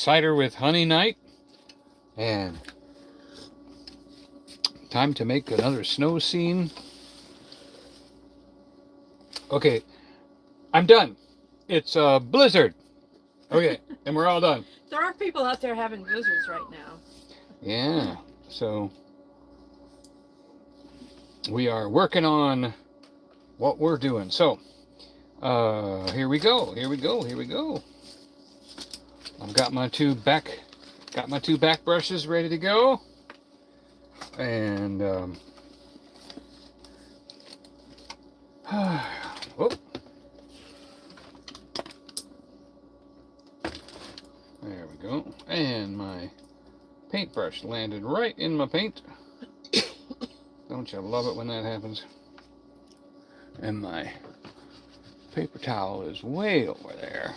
cider with honey night, and time to make another snow scene. Okay, I'm done. It's a blizzard. Okay, and we're all done. There are people out there having blizzards right now. Yeah, so we are working on what we're doing. So, here we go. I've got my two back brushes ready to go, and oh, there we go. And my paintbrush landed right in my paint. Don't you love it when that happens? And my paper towel is way over there.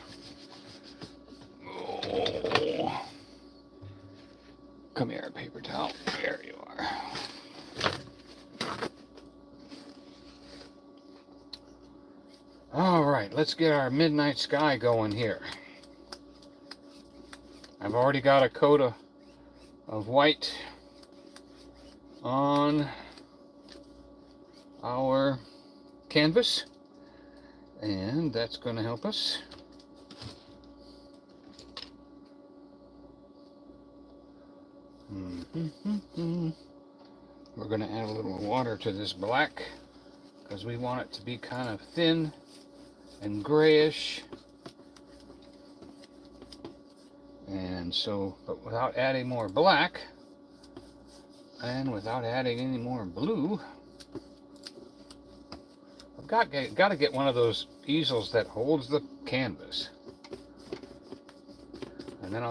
Oh. Come here, paper towel. There you are. All right, let's get our midnight sky going here. I've already got a coat of white on our canvas, and that's going to help us. We're going to add a little water to this black because we want it to be kind of thin and grayish. And so, but without adding more black and without adding any more blue, I've got to get one of those easels that holds the canvas. And then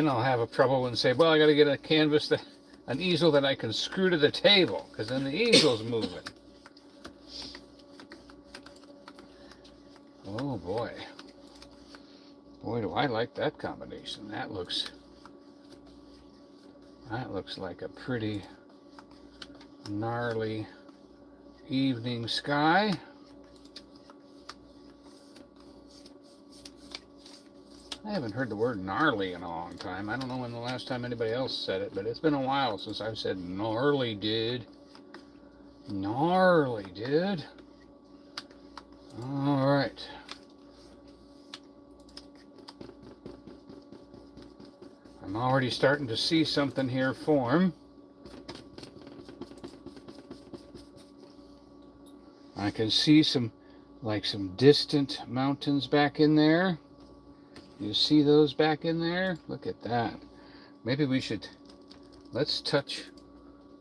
I'll have a trouble and say, well, I got to get an easel that I can screw to the table, because then the easel's moving. Oh boy. Boy, do I like that combination. That looks like a pretty gnarly evening sky. I haven't heard the word gnarly in a long time. I don't know when the last time anybody else said it, but it's been a while since I've said gnarly, dude. Gnarly, dude. All right. I'm already starting to see something here form. I can see some distant mountains back in there. You see those back in there? Look at that. Maybe we should, let's touch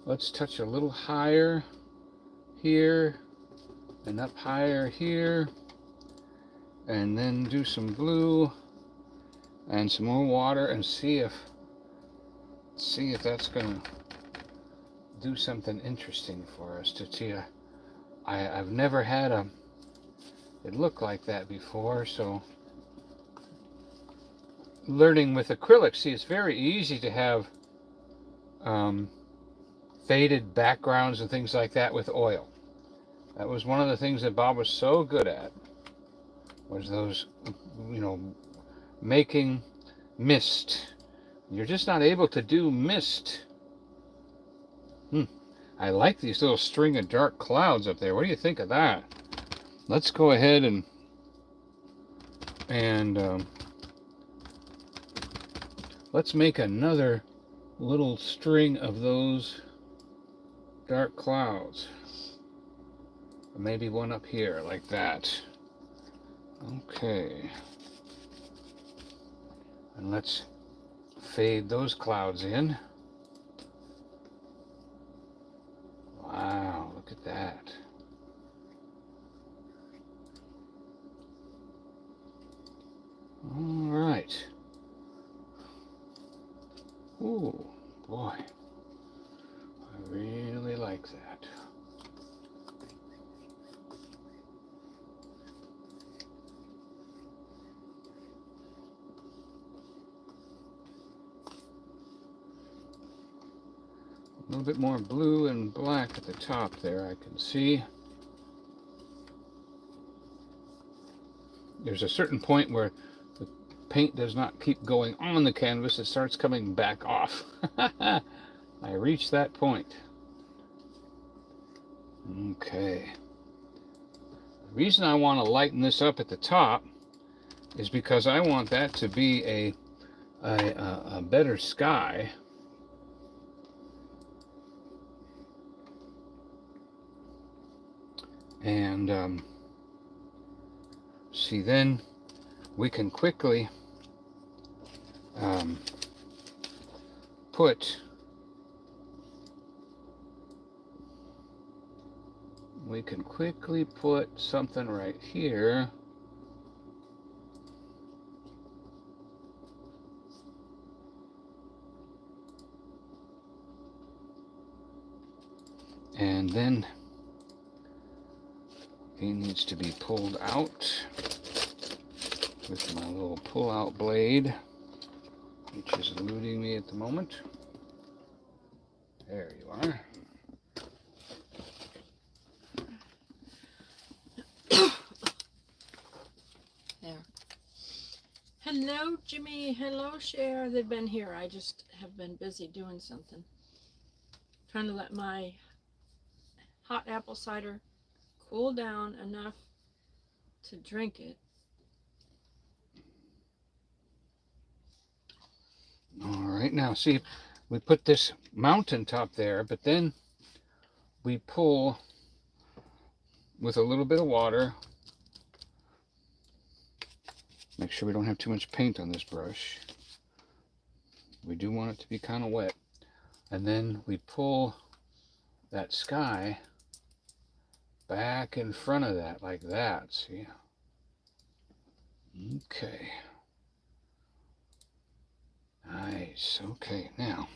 a little higher here and up higher here, and then do some blue and some more water and see if that's gonna do something interesting for us to see. I've never had it look like that before, so learning with acrylics, see, it's very easy to have faded backgrounds and things like that with oil. That was one of the things that Bob was so good at, was those, making mist. You're just not able to do mist. I like these little string of dark clouds up there. What do you think of that? Let's go ahead and let's make another little string of those dark clouds. Maybe one up here like that. Okay. And let's fade those clouds in. Wow, look at that. All right. Ooh, boy. I really like that. A little bit more blue and black at the top there, I can see. There's a certain point where paint does not keep going on the canvas, it starts coming back off. I reached that point. Okay. The reason I want to lighten this up at the top is because I want that to be a better sky. And see, then we can quickly put something right here. And then he needs to be pulled out with my little pull-out blade, which is eluding me at the moment. There you are. There. Hello, Jimmy. Hello, Cher. They've been here. I just have been busy doing something. Trying to let my hot apple cider cool down enough to drink it. All right, now see, we put this mountaintop there, but then we pull with a little bit of water. Make sure we don't have too much paint on this brush. We do want it to be kind of wet. And then we pull that sky back in front of that, like that, see? Okay. Nice. Okay, now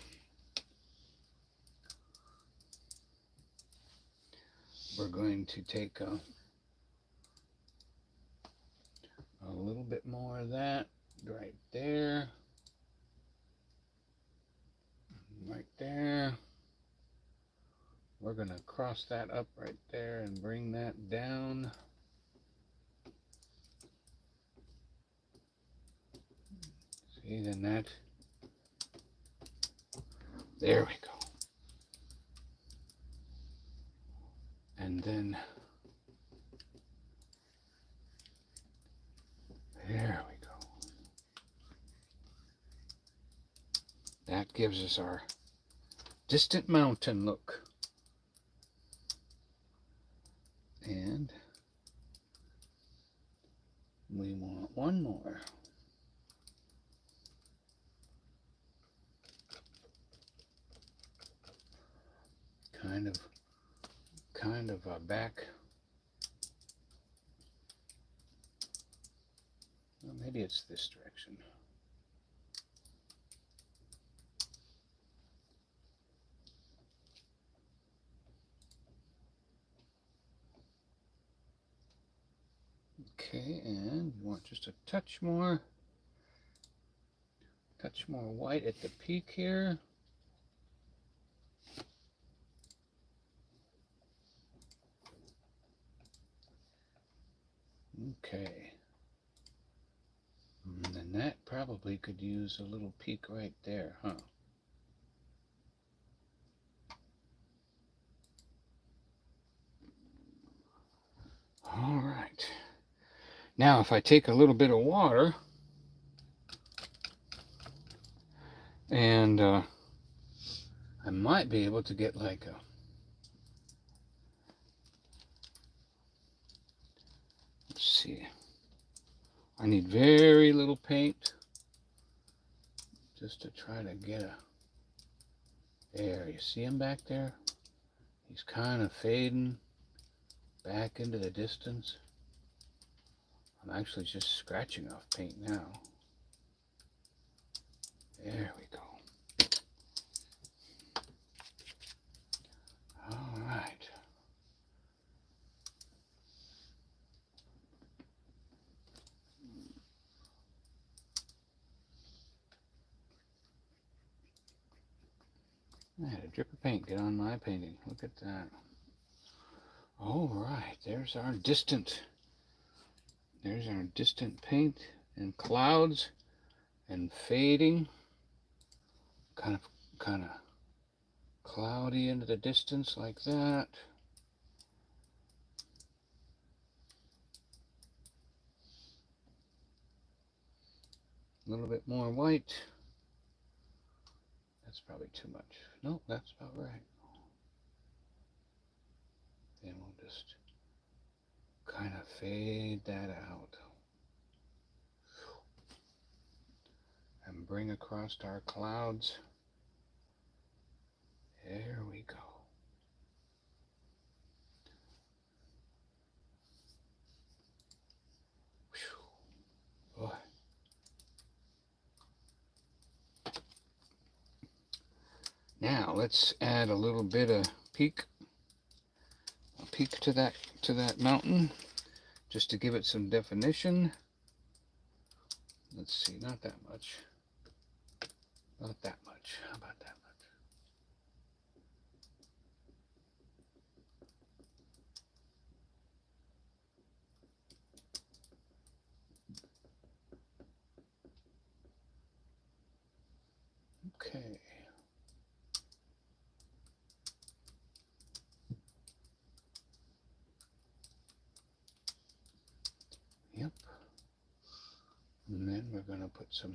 we're going to take a little bit more of that right there. Right there. We're going to cross that up right there and bring that down. See, then that, there we go. And then, there we go. That gives us our distant mountain look. And we want one more. Kind of back. Well, maybe it's this direction. Okay, and you want just a touch more white at the peak here. Okay. And then that probably could use a little peak right there, huh? All right. Now, if I take a little bit of water and I might be able to get like a, let's see, I need very little paint just to try to get a, there, you see him back there? He's kind of fading back into the distance. I'm actually just scratching off paint now. There we go. All right. I had a drip of paint get on my painting. Look at that. All right, there's our distant paint and clouds. and fading, kind of cloudy into the distance like that. A little bit more white. That's probably too much. No, that's about right. Then we'll just kind of fade that out and bring across our clouds. There we go. Whew. Boy. Now let's add a little bit of peak to that mountain, just to give it some definition. Let's see, not that much. Not that much. How about that much? Okay. Yep. And then we're going to put some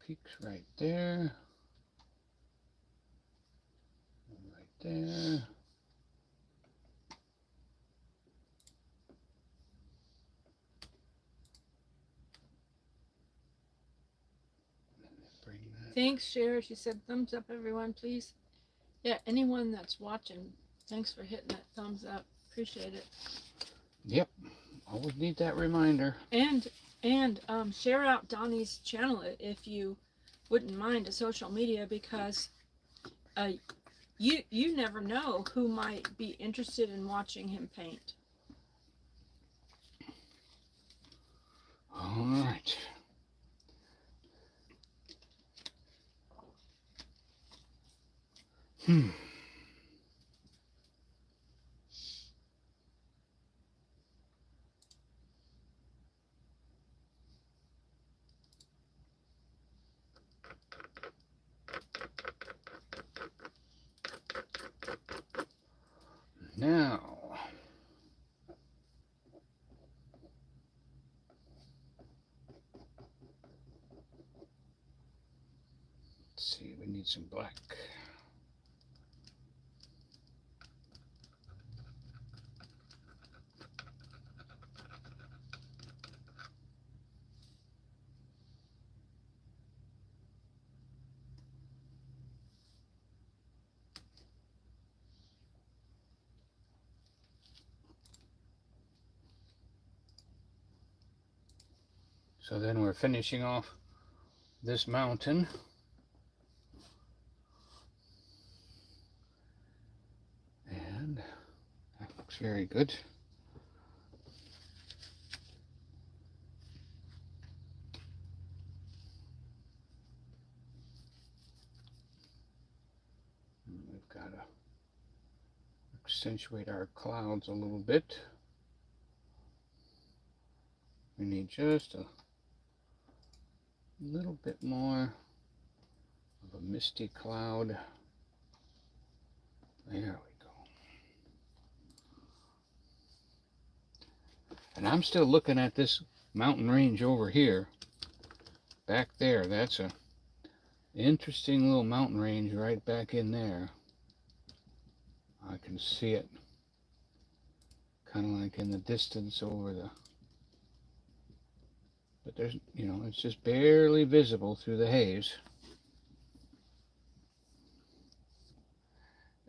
peaks right there. And right there. Bring that. Thanks, Cher. She said thumbs up, everyone, please. Yeah, anyone that's watching, thanks for hitting that thumbs up. Appreciate it. Yep. Always need that reminder. And share out Donny's channel if you wouldn't mind, to social media, because you never know who might be interested in watching him paint. All right. Now, let's see, we need some black. So then we're finishing off this mountain. And that looks very good. And we've got to accentuate our clouds a little bit. We need just a little bit more of a misty cloud. There we go. And I'm still looking at this mountain range over here. Back there, that's a interesting little mountain range right back in there. I can see it kind of like in the distance over the, but there's, you know, it's just barely visible through the haze.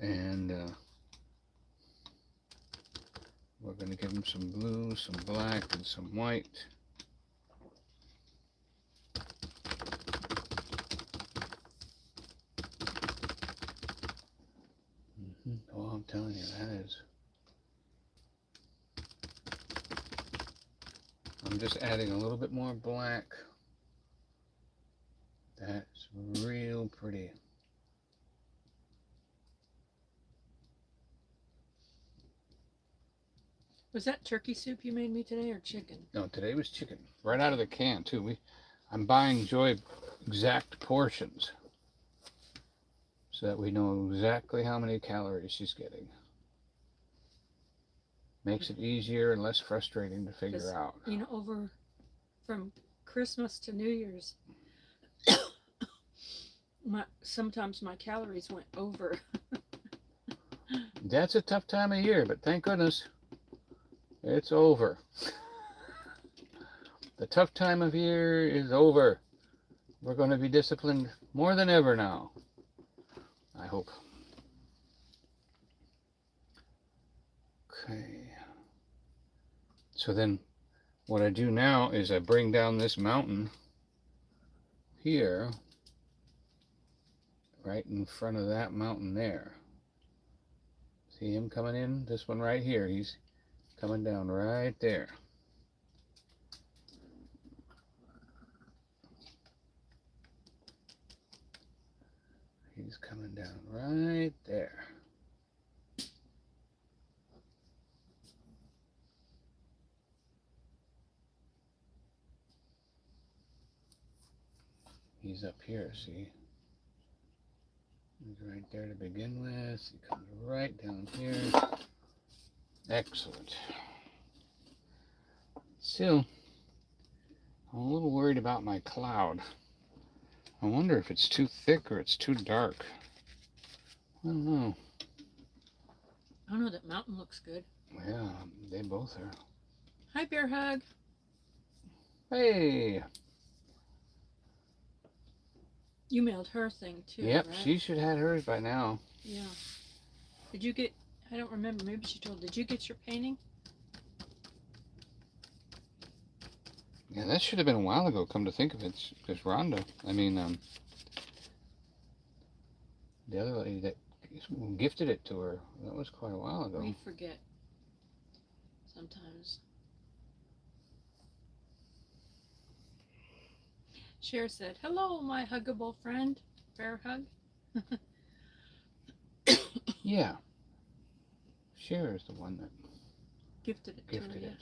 And we're going to give them some blue, some black, and some white. Oh, I'm telling you, that is. I'm just adding a little bit more black. That's real pretty. Was that turkey soup you made me today, or chicken? No, today was chicken. Right out of the can, too. I'm buying Joy exact portions so that we know exactly how many calories she's getting. Makes it easier and less frustrating to figure out. You know, over from Christmas to New Year's, sometimes my calories went over. That's a tough time of year, but thank goodness it's over. The tough time of year is over. We're going to be disciplined more than ever now, I hope. Okay. So then what I do now is I bring down this mountain here, right in front of that mountain there. See him coming in? This one right here. He's coming down right there. He's coming down right there. He's up here, see? He's right there to begin with. He comes right down here. Excellent. Still, I'm a little worried about my cloud. I wonder if it's too thick or it's too dark. I don't know. I know that mountain looks good. Yeah, they both are. Hi, Bear Hug. Hey! You mailed her thing too, Yep, right? she should have hers by now. Yeah. Did you get, I don't remember, maybe she told, did you get your painting? Yeah, that should have been a while ago, come to think of it. Because Rhonda, the other lady that gifted it to her, that was quite a while ago. We forget sometimes. Cher said, hello, my huggable friend, Bear Hug. Yeah. Cher is the one that Gifted it to her. gifted it.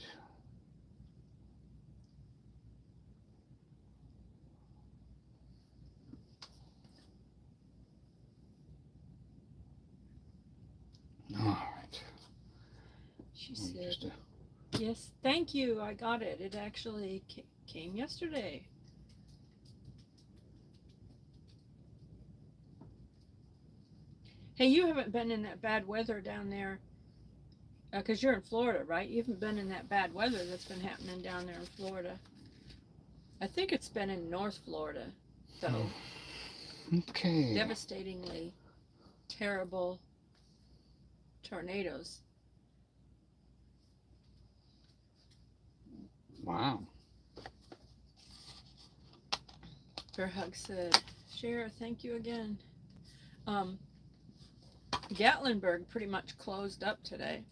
All right. She said, yes, thank you, I got it. It actually came yesterday. Hey, you haven't been in that bad weather down there, because you're in Florida, right? You haven't been in that bad weather that's been happening down there in Florida. I think it's been in North Florida, though. Okay. Devastatingly terrible tornadoes. Wow. Bear Hug said, Cher, thank you again. Gatlinburg pretty much closed up today,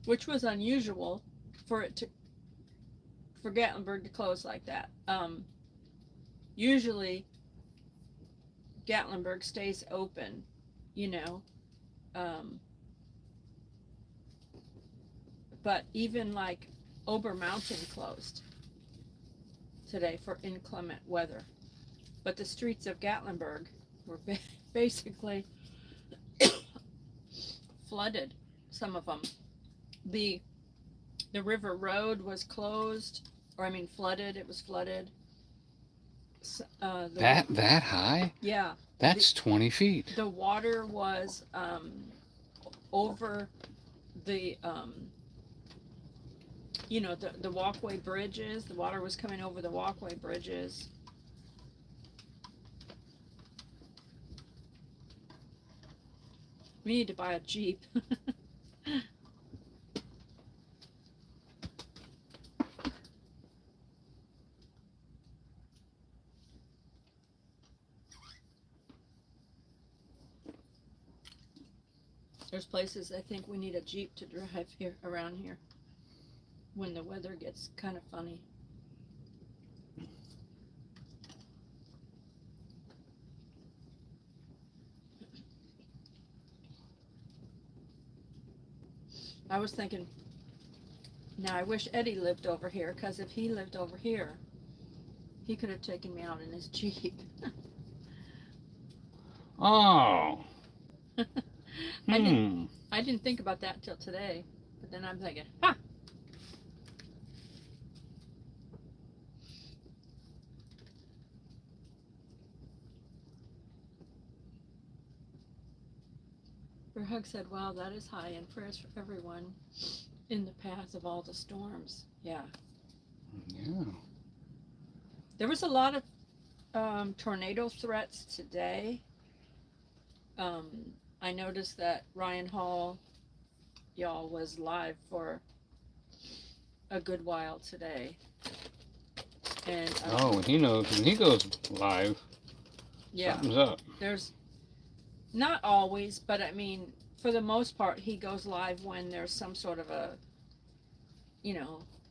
which was unusual for Gatlinburg to close like that. Usually Gatlinburg stays open, you know, but even like Ober Mountain closed today for inclement weather. But the streets of Gatlinburg were basically flooded, some of them. The river road was closed, or I mean flooded, it was flooded. That high? Yeah. That's 20 feet. The water was over the, you know, the walkway bridges. The water was coming over the walkway bridges. We need to buy a Jeep. There's places I think we need a Jeep to drive here around here when the weather gets kind of funny. I was thinking, now I wish Eddie lived over here, because if he lived over here, He could have taken me out in his Jeep. Oh. I didn't think about that till today, but then I'm thinking, ha! Hug said, wow, that is high, and prayers for everyone in the path of all the storms. Yeah. Yeah. There was a lot of tornado threats today. I noticed that Ryan Hall, y'all, was live for a good while today. And when he knows, when he goes live, yeah, something's up. There's not always, but I mean, for the most part, he goes live when there's some sort of a,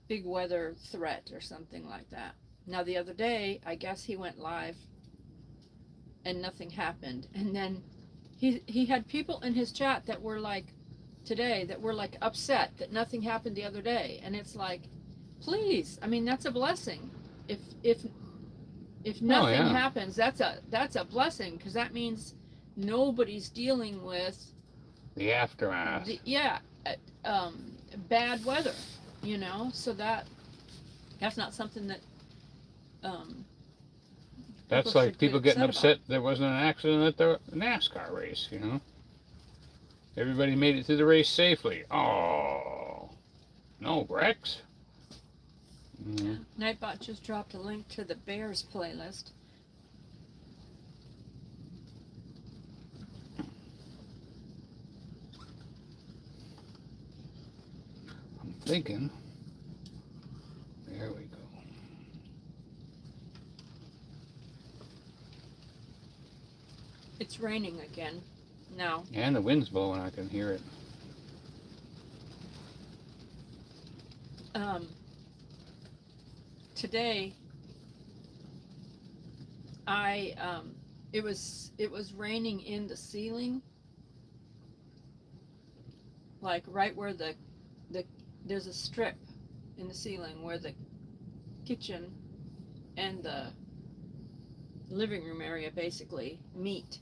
big weather threat or something like that. Now, the other day, I guess he went live and nothing happened. And then he had people in his chat that were like, today, that were like upset that nothing happened the other day. And it's like, please, I mean, that's a blessing. If nothing happens, that's a blessing, because that means nobody's dealing with the aftermath. Bad weather, so that's not something that that's like people getting upset there wasn't an accident at the NASCAR race, Everybody made it through the race safely. Oh, no wrecks. Nightbot just dropped a link to the Bears playlist. I'm thinking. There we go. It's raining again now. And the wind's blowing. I can hear it. Today, it was raining in the ceiling, like right where there's a strip in the ceiling where the kitchen and the living room area basically meet.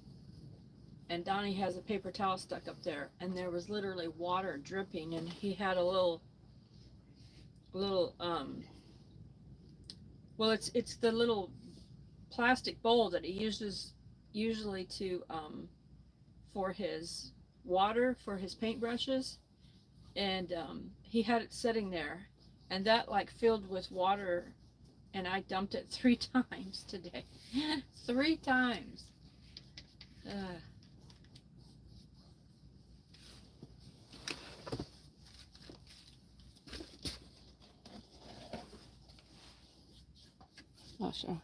And Donnie has a paper towel stuck up there, and there was literally water dripping, and he had a little well, it's the little plastic bowl that he uses usually to for his water for his paintbrushes, and he had it sitting there, and that like filled with water, and I dumped it 3 times today. 3 times. Oh, sure.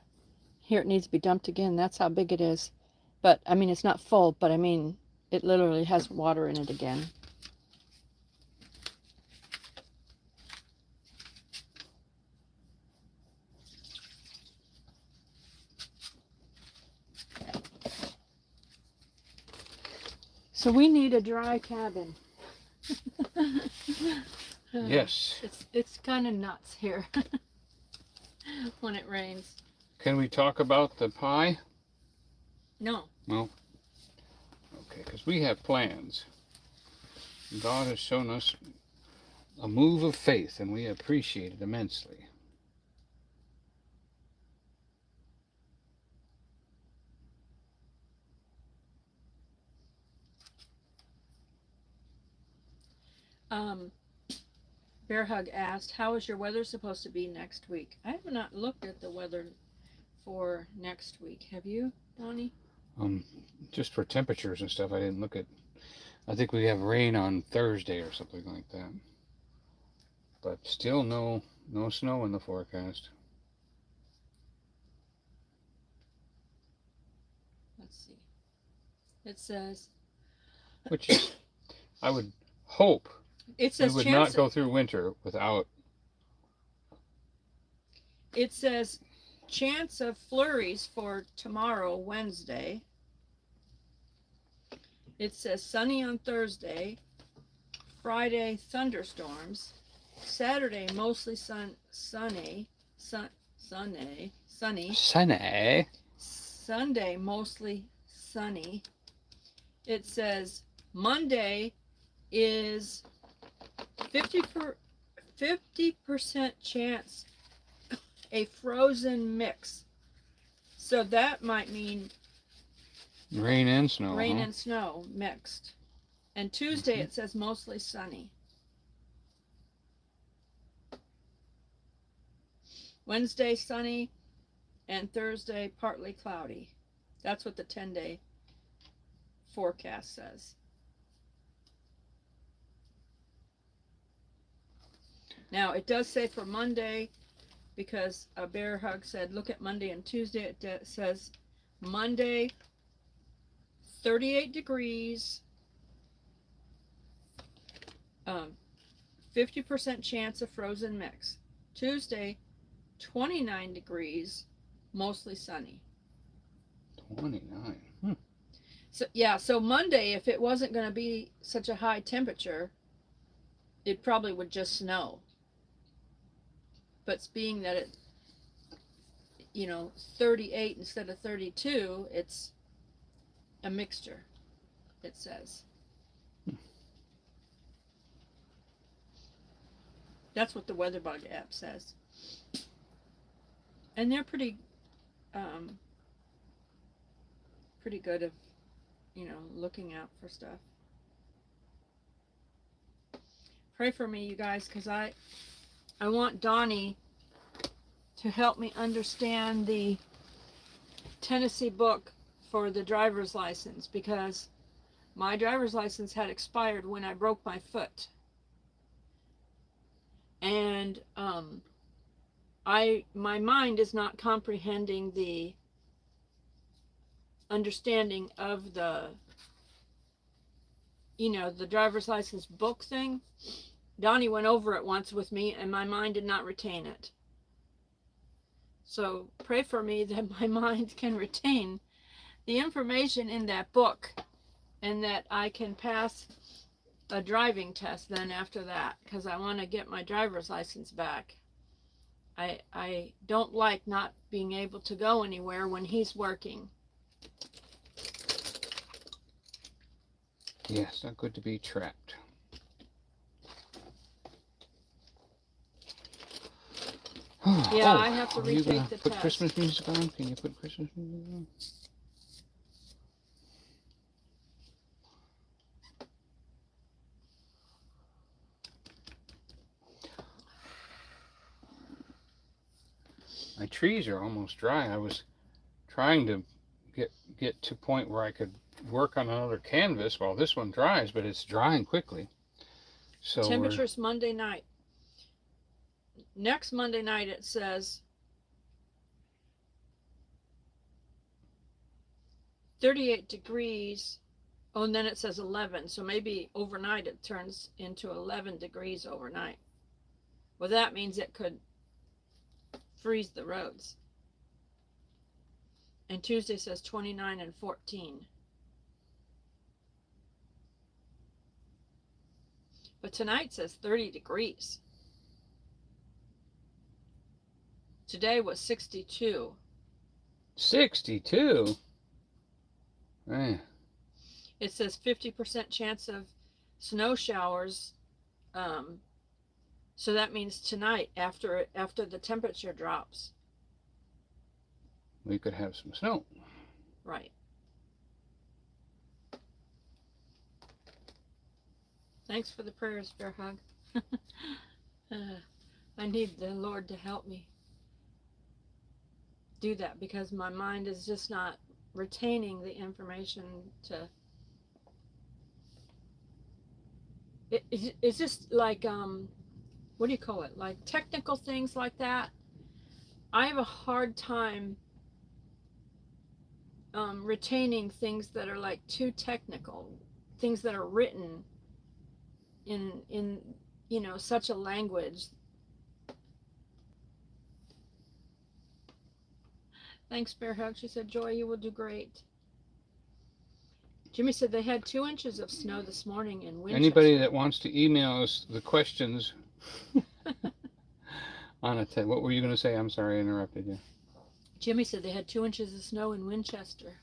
Here it needs to be dumped again. That's how big it is. But, I mean, it's not full, but I mean, it literally has water in it again. So we need a dry cabin. Yes. It's kind of nuts here when it rains. Can we talk about the pie? No. No. Okay, because we have plans. God has shown us a move of faith, and we appreciate it immensely. Bear Hug asked, how is your weather supposed to be next week? I have not looked at the weather for next week. Have you, Donnie? Just for temperatures and stuff, I didn't look at. I think we have rain on Thursday or something like that. But still no snow in the forecast. Let's see. It says, which is, I would hope it says we would not go through winter without. It says chance of flurries for tomorrow, Wednesday. It says sunny on Thursday, Friday thunderstorms, Saturday mostly sunny, sunny. Sunny. Sunday, mostly sunny. It says Monday is 50% chance a frozen mix. So that might mean Rain and snow. rain and snow mixed. And Tuesday it says mostly sunny. Wednesday sunny, and Thursday partly cloudy. That's what the 10-day forecast says. Now it does say for Monday, because a bear hug said look at Monday and Tuesday, it says Monday 38 degrees, 50% chance of frozen mix. Tuesday 29 degrees, mostly sunny. 29. So yeah, so Monday, if it wasn't going to be such a high temperature, it probably would just snow. But being that it, 38 instead of 32, it's a mixture, it says. That's what the WeatherBug app says. And they're pretty good of, looking out for stuff. Pray for me, you guys, because I want Donny to help me understand the Tennessee book for the driver's license, because my driver's license had expired when I broke my foot. And my mind is not comprehending the understanding of the driver's license book thing. Donny went over it once with me and my mind did not retain it. So pray for me that my mind can retain the information in that book and that I can pass a driving test then after that, because I want to get my driver's license back. I don't like not being able to go anywhere when he's working. Yes, not good to be trapped. Yeah, I have to are you retake gonna the put test. Christmas music on? Can you put Christmas music on? My trees are almost dry. I was trying to get to a point where I could work on another canvas while this one dries, but it's drying quickly. So Temperatures Monday night. Next Monday night it says 38 degrees. Oh, and then it says 11. So maybe overnight it turns into 11 degrees overnight. Well, that means it could freeze the roads. And Tuesday says 29 and 14. But tonight says 30 degrees. Today was 62. 62? Man. It says 50% chance of snow showers. So that means tonight, after the temperature drops. We could have some snow. Right. Thanks for the prayers, Bear Hug. I need the Lord to help me do that, because my mind is just not retaining the information to... It's just like, what do you call it? Like technical things like that. I have a hard time retaining things that are like too technical, things that are written in such a language. Thanks, Bear Hug. She said, Joy, you will do great. Jimmy said they had 2 inches of snow this morning in Winchester. Anybody that wants to email us the questions On a what were you going to say? I'm sorry, I interrupted you. Jimmy said they had 2 inches of snow in Winchester.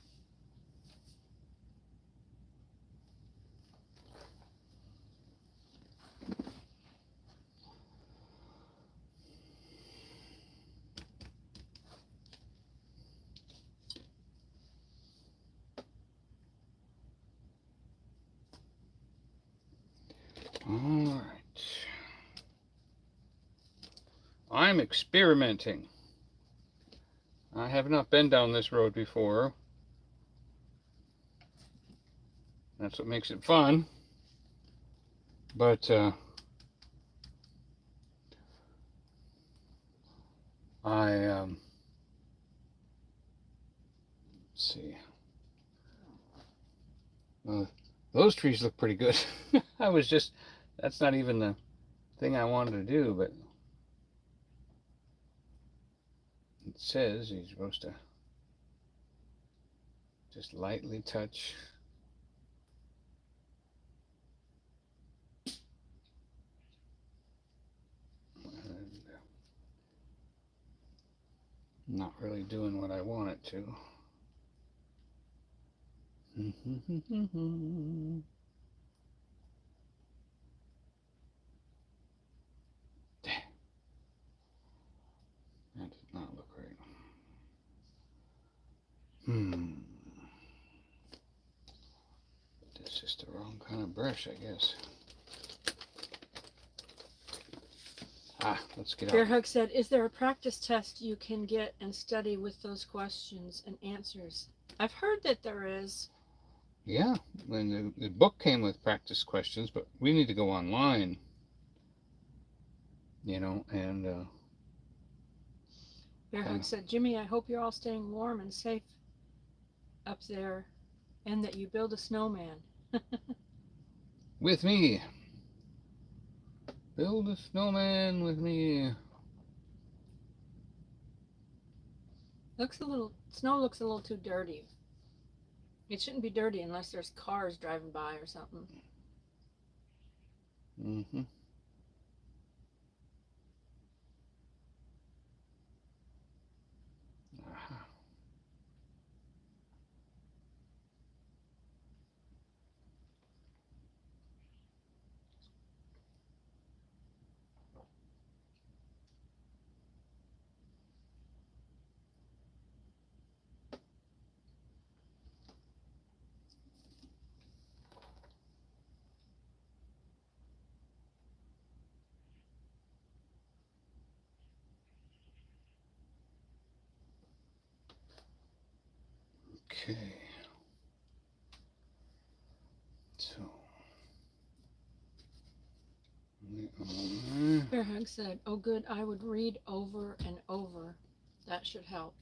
All right. I'm experimenting. I have not been down this road before. That's what makes it fun. But let's see. Those trees look pretty good. That's not even the thing I wanted to do, but it says you're supposed to just lightly touch. And not really doing what I want it to. That did not look right. That's just the wrong kind of brush, I guess. Let's get out. Bearhug said, is there a practice test you can get and study with those questions and answers? I've heard that there is. Yeah, and the book came with practice questions, but we need to go online, you know, and Bearhug said, Jimmy, I hope you're all staying warm and safe up there and that you build a snowman. with me. Build a snowman with me. Snow looks a little too dirty. It shouldn't be dirty unless there's cars driving by or something. Mm-hmm. Okay. So. Bearhug said, oh good, I would read over and over. That should help.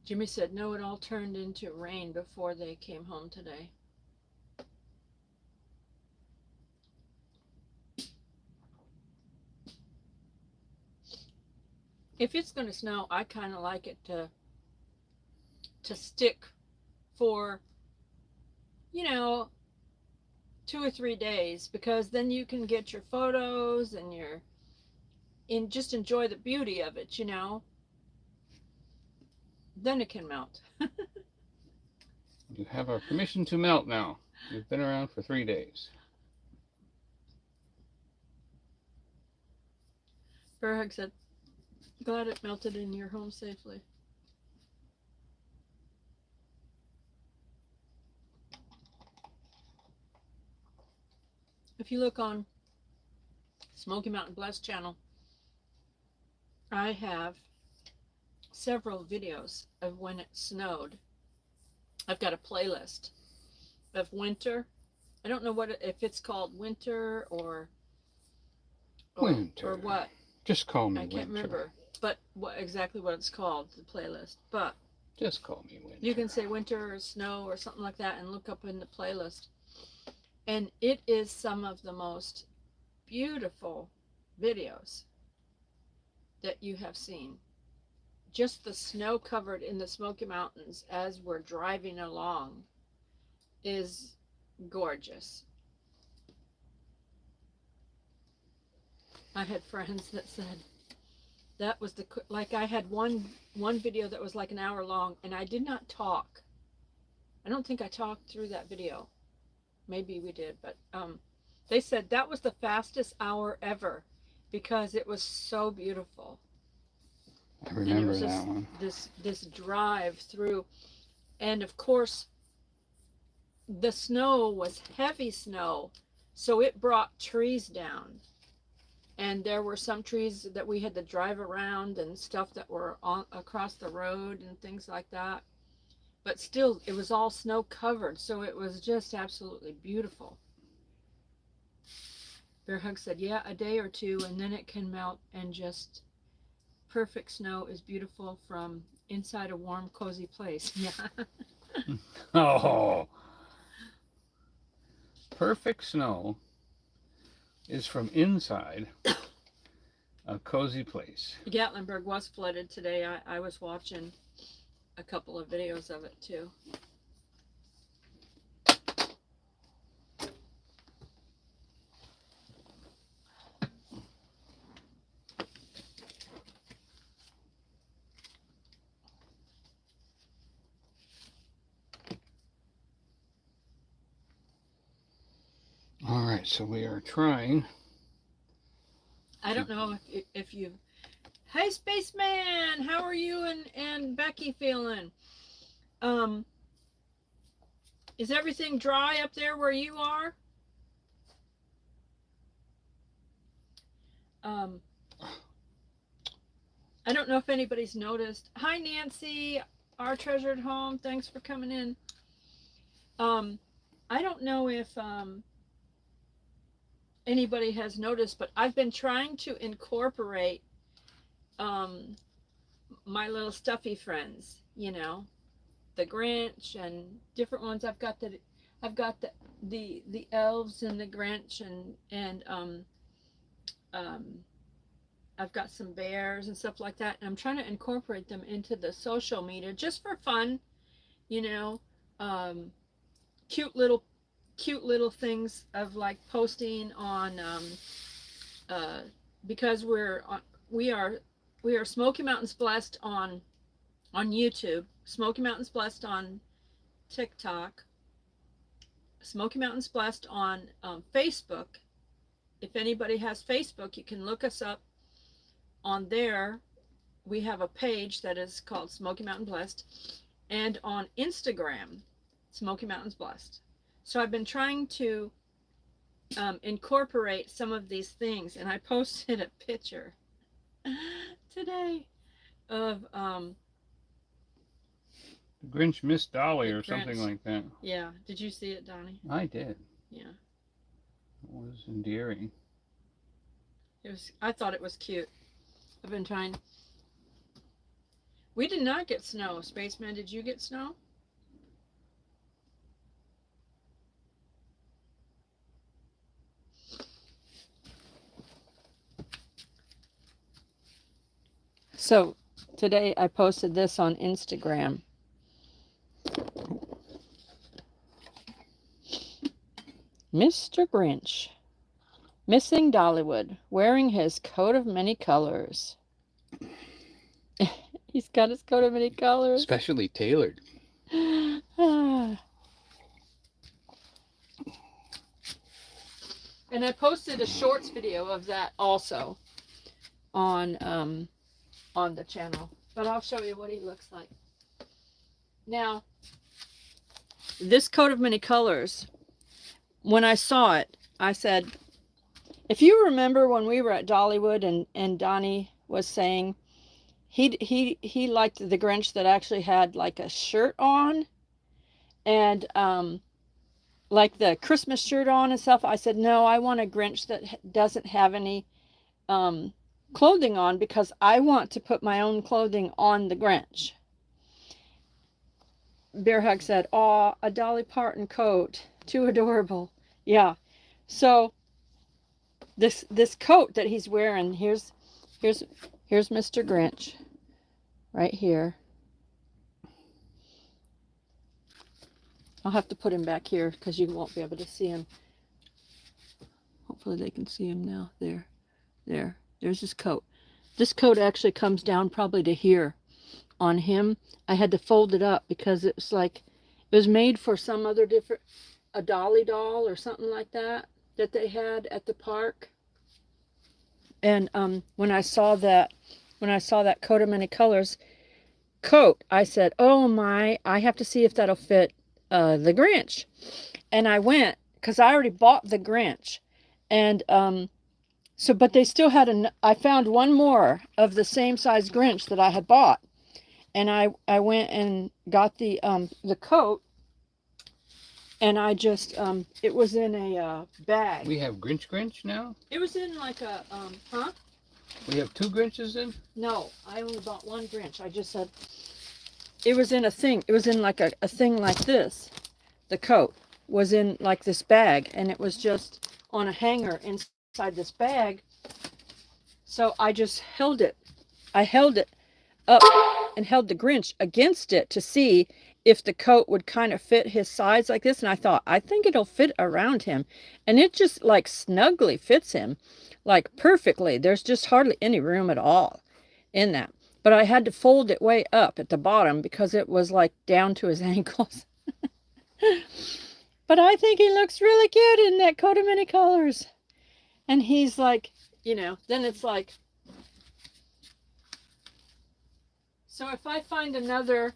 Jimmy said, no, it all turned into rain before they came home today. If it's going to snow, I kind of like it to stick for, 2 or 3 days, because then you can get your photos and just enjoy the beauty of it, Then it can melt. You have our permission to melt now. You've been around for 3 days. Bearhug said, glad it melted in your home safely. If you look on Smoky Mountain Bless channel, I have several videos of when it snowed. I've got a playlist of winter. I don't know if it's called winter or Winter. or what. Just call me I Winter. can't remember, but exactly what it's called, the playlist. But just call me Winter. You can say winter or snow or something like that and look up in the playlist. And it is some of the most beautiful videos that you have seen. Just the snow covered in the Smoky Mountains as we're driving along is gorgeous. I had friends that said that was like I had one video that was like an hour long, and I did not talk. I don't think I talked through that video. Maybe we did, but they said that was the fastest hour ever because it was so beautiful. I remember and it was that one. This drive through, and of course the snow was heavy snow, so it brought trees down, and there were some trees that we had to drive around and stuff that were across the road and things like that, but still it was all snow covered, so it was just absolutely beautiful. Bear Hug said, yeah, a day or two and then it can melt, and just perfect snow is beautiful from inside a warm, cozy place. Yeah. Oh, perfect snow is from inside a cozy place. Gatlinburg was flooded today. I was watching a couple of videos of it too. All right, so we are trying. I don't know if you. Hey, Spaceman, how are you and Becky feeling? Is everything dry up there where you are? I don't know if anybody's noticed. Hi, Nancy, our treasured home. Thanks for coming in. I don't know if anybody has noticed, but I've been trying to incorporate my little stuffy friends, you know, the Grinch and different ones. I've got the elves and the Grinch, and I've got some bears and stuff like that, and I'm trying to incorporate them into the social media just for fun, you know. Cute little things of like posting on because we are Smoky Mountains Blessed on YouTube, Smoky Mountains Blessed on TikTok, Smoky Mountains Blessed on Facebook. If anybody has Facebook, you can look us up on there. We have a page that is called Smoky Mountain Blessed, and on Instagram, Smoky Mountains Blessed. So I've been trying to incorporate some of these things, and I posted a picture today of The Grinch missed Dolly or Grinch. something like that. Yeah, did you see it, Donny? I did. Yeah, It was endearing. it was. I thought it was cute. I've been trying. We did not get snow. Spaceman, did you get snow? So today I posted this on Instagram. Mr. Grinch, missing Dollywood, wearing his coat of many colors. He's got his coat of many colors. Specially tailored. And I posted a shorts video of that also on the channel, but I'll show you what he looks like. Now, this coat of many colors, when I saw it, I said, if you remember when we were at Dollywood and Donny was saying he liked the Grinch that actually had like a shirt on, and like the Christmas shirt on and stuff, I said, no, I want a Grinch that doesn't have any clothing on, because I want to put my own clothing on the Grinch. Bear Hug said, aw, a Dolly Parton coat, too adorable. Yeah, so this coat that he's wearing, here's Mr. Grinch right here. I'll have to put him back here because you won't be able to see him. Hopefully they can see him now. There. There's his coat. This coat actually comes down probably to here on him. I had to fold it up because it was like, it was made for some other different, a Dolly doll or something like that they had at the park. And when I saw that coat of many colors coat, I said, oh my, I have to see if that'll fit the Grinch. And I went, because I already bought the Grinch. And so, but they still had I found one more of the same size Grinch that I had bought. And I went and got the coat, and I just, it was in a bag. We have Grinch now? It was in like a, huh? We have 2 Grinches in? No, I only bought one Grinch. I just said, it was in a thing. It was in like a thing like this. The coat was in like this bag, and it was just on a hanger inside this bag. So I just held it. I held it up and held the Grinch against it to see if the coat would kind of fit his size like this. And I thought, I think it'll fit around him. And it just like snugly fits him, like perfectly. There's just hardly any room at all in that. But I had to fold it way up at the bottom because it was like down to his ankles. But I think he looks really cute in that coat of many colors. And he's like, you know, then it's like, so if I find another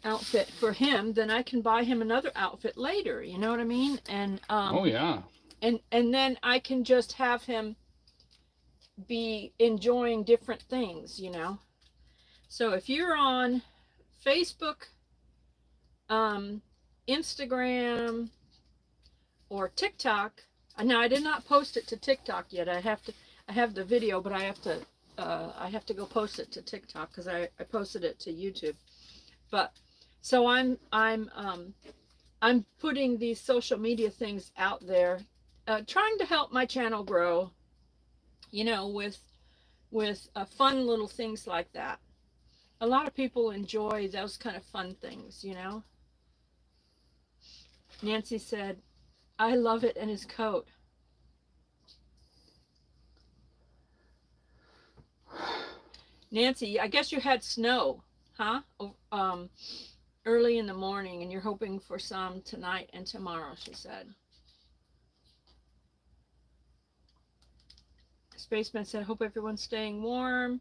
outfit for him, then I can buy him another outfit later, you know what I mean? And oh yeah. And then I can just have him be enjoying different things, you know. So if you're on Facebook, Instagram, or TikTok, now I did not post it to TikTok yet. I have the video, but I have to go post it to TikTok because I posted it to YouTube. But so I'm putting these social media things out there, trying to help my channel grow, you know, with fun little things like that. A lot of people enjoy those kind of fun things, you know. Nancy said, I love it in his coat. Nancy, I guess you had snow, huh? Early in the morning, and you're hoping for some tonight and tomorrow, she said. Spaceman said, hope everyone's staying warm.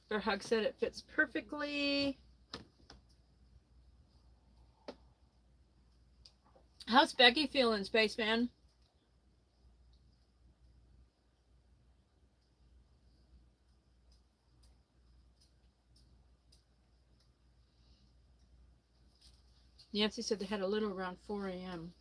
Bear Hug said it fits perfectly. How's Becky feeling, Spaceman? Nancy said they had a little around 4 a.m.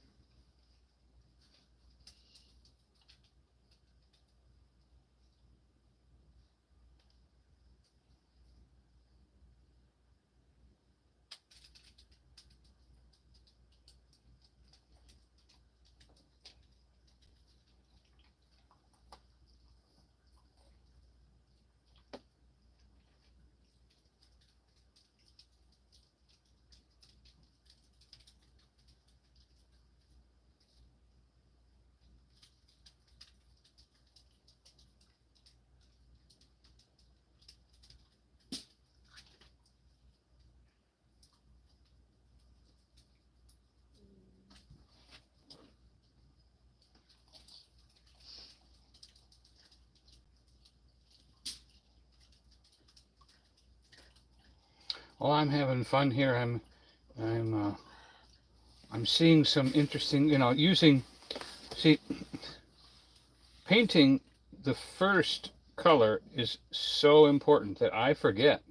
Oh, I'm having fun here. I'm seeing some interesting, you know, painting the first color is so important that I forget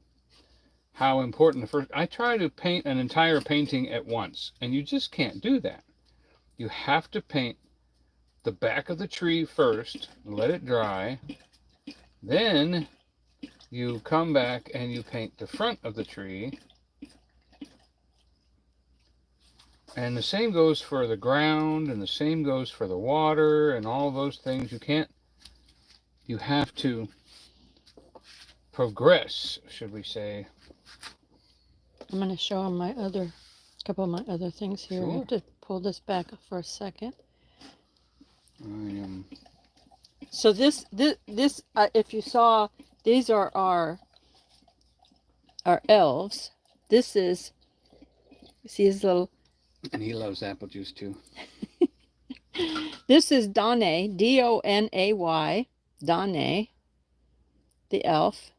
how important the first. I try to paint an entire painting at once, and you just can't do that. You have to paint the back of the tree first, let it dry, then you come back and you paint the front of the tree. And the same goes for the ground, and the same goes for the water, and all those things. You have to progress, should we say. I'm going to show them a couple of my other things here. Sure. I have to pull this back for a second. I am. So this if you saw, these are our elves. This is, see his little. And he loves apple juice too. This is Donny, Donay, Donny, the elf.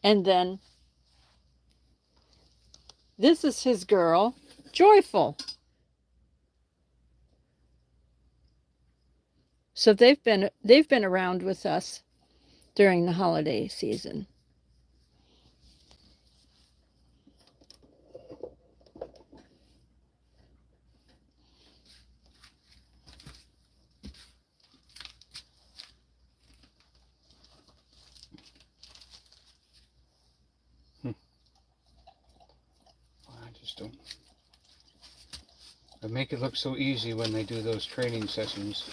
And then this is his girl, Joyful. So they've been around with us during the holiday season. Don't. They make it look so easy when they do those training sessions.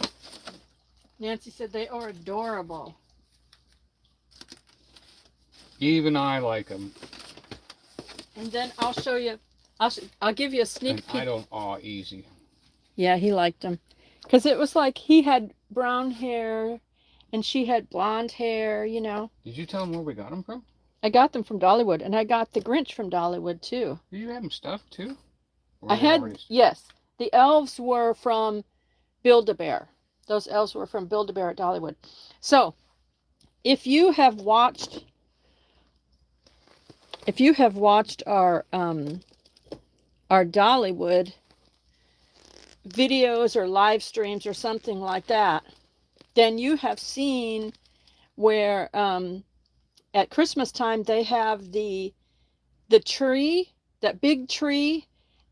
Nancy said they are adorable. Even I like them. And then I'll show you. I'll give you a sneak And peek. I don't awe easy. Yeah, he liked them because it was like he had brown hair, and she had blonde hair. You know. Did you tell them where we got them from? I got them from Dollywood, and I got the Grinch from Dollywood too. Did you have them stuffed too? Or I had, already... yes. The elves were from Build-A-Bear. Those elves were from Build-A-Bear at Dollywood. So, if you have watched our Dollywood videos or live streams or something like that, then you have seen where at Christmas time they have the tree, that big tree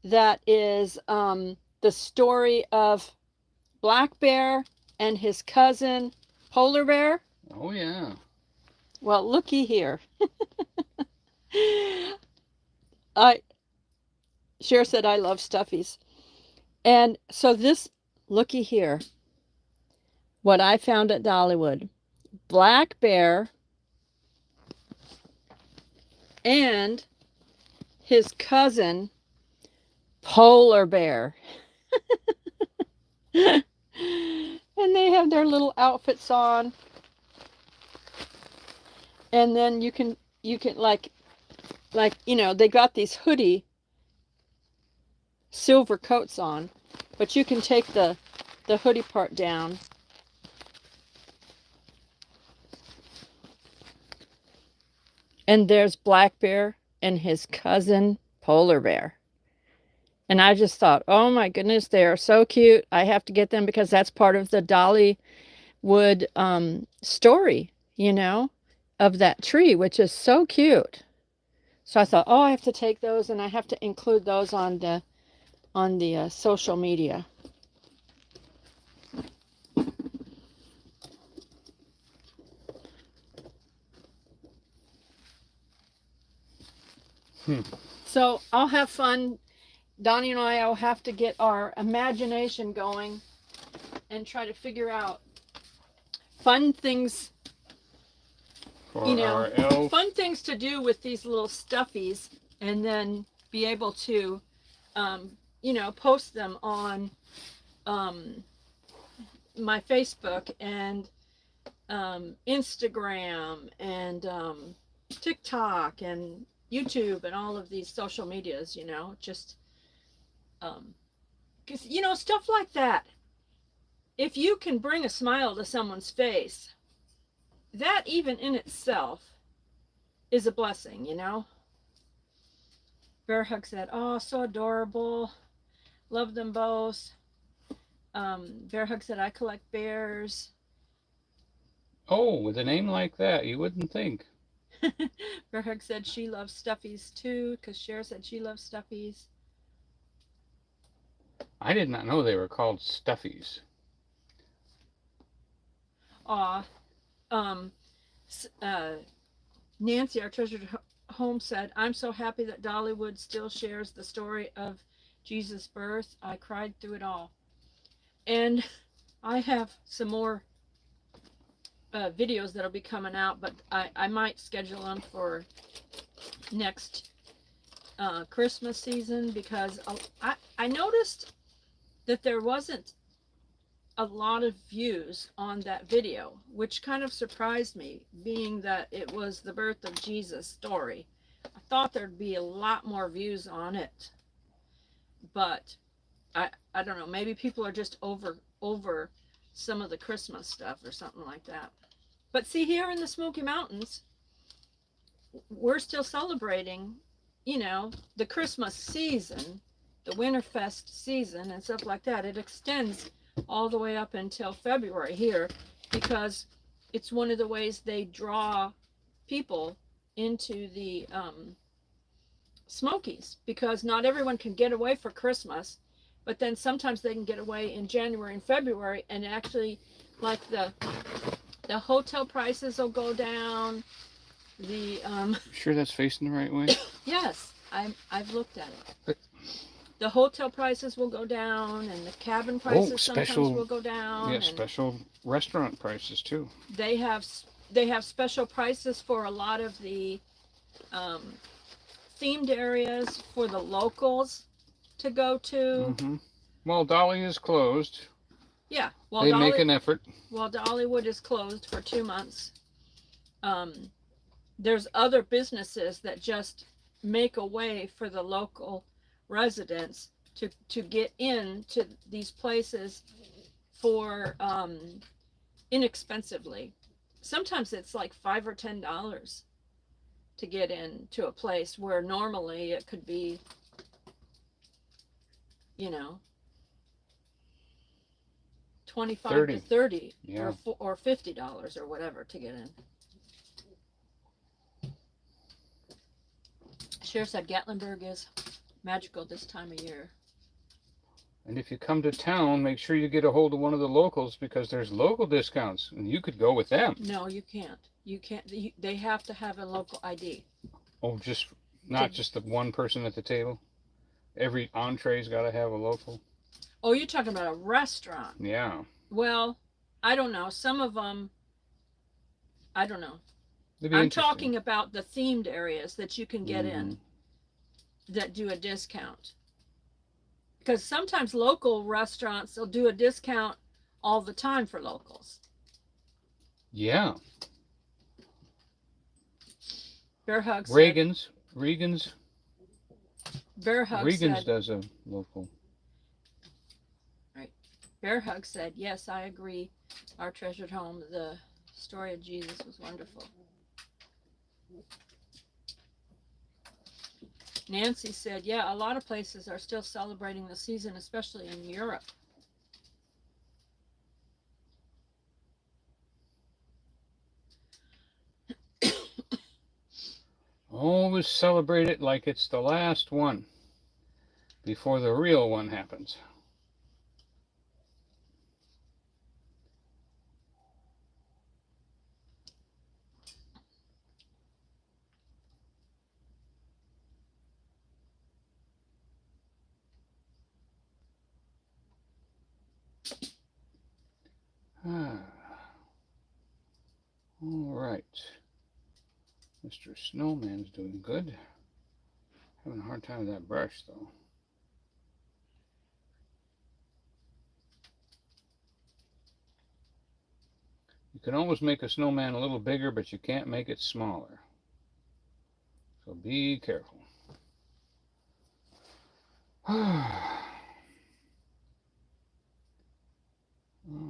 that is the story of Black Bear and his cousin Polar Bear. Oh yeah. Well, looky here. Cher said I love stuffies. And so this, looky here, what I found at Dollywood. Black Bear and his cousin Polar Bear. And they have their little outfits on. And then you can like you know, they got these hoodie silver coats on, but you can take the hoodie part down. And there's Black Bear and his cousin Polar Bear. And I just thought, oh my goodness, they are so cute. I have to get them because that's part of the Dollywood story, you know, of that tree, which is so cute. So I thought, oh, I have to take those and I have to include those on the social media. So I'll have fun. Donny and I will have to get our imagination going and try to figure out fun things, For you know, our elf. fun things to do with these little stuffies, and then be able to, you know, post them on my Facebook and Instagram and TikTok and YouTube and all of these social medias, you know, just because, you know, stuff like that, if you can bring a smile to someone's face, that even in itself is a blessing, you know. Bear Hug said, oh, so adorable, love them both. Bear Hug said, I collect bears. Oh, with a name like that, you wouldn't think. Bear Hug said she loves stuffies too, because Cher said she loves stuffies. I did not know they were called stuffies. Aw. Nancy, our treasured home, said, I'm so happy that Dollywood still shares the story of Jesus' birth. I cried through it all. And I have some more videos that'll be coming out, but I might schedule them for next Christmas season, because I noticed that there wasn't a lot of views on that video, which kind of surprised me, being that it was the birth of Jesus story. I thought there'd be a lot more views on it, but I don't know, maybe people are just over some of the Christmas stuff or something like that. But see, here in the Smoky Mountains, we're still celebrating, you know, the Christmas season, the Winterfest season and stuff like that. It extends all the way up until February here, because it's one of the ways they draw people into the Smokies, because not everyone can get away for Christmas, but then sometimes they can get away in January and February, and actually, like the hotel prices will go down. The Sure that's facing the right way? yes, I've looked at it. The hotel prices will go down, and the cabin prices sometimes will go down. Yeah, special restaurant prices too. They have special prices for a lot of the themed areas for the locals to go to. Mm-hmm. Well, Dolly is closed. Yeah, well, they make an effort. Well, Dollywood is closed for 2 months. There's other businesses that just make a way for the local residents to get into these places for inexpensively. Sometimes it's like $5 or $10 to get into a place where normally it could be, you know, 25 30. to 30, yeah, or $50 or whatever to get in. Sheriff said Gatlinburg is magical this time of year. And if you come to town, make sure you get a hold of one of the locals, because there's local discounts, and you could go with them. No, you can't. You can't. They have to have a local ID. Oh, just not just the one person at the table. Every entree's got to have a local. Oh, you're talking about a restaurant. Yeah. Well, I don't know. Some of them, I don't know. I'm talking about the themed areas that you can get in that do a discount. Because sometimes local restaurants will do a discount all the time for locals. Yeah. Bear Hug said, Regan's Bear Hug Regan's said, does a local. Right. Bear Hug said, yes, I agree. Our treasured home, the story of Jesus, was wonderful. Nancy said, yeah, a lot of places are still celebrating the season, especially in Europe. Always celebrate it like it's the last one before the real one happens. All right. Mr. Snowman's doing good. Having a hard time with that brush, though. You can always make a snowman a little bigger, but you can't make it smaller. So be careful.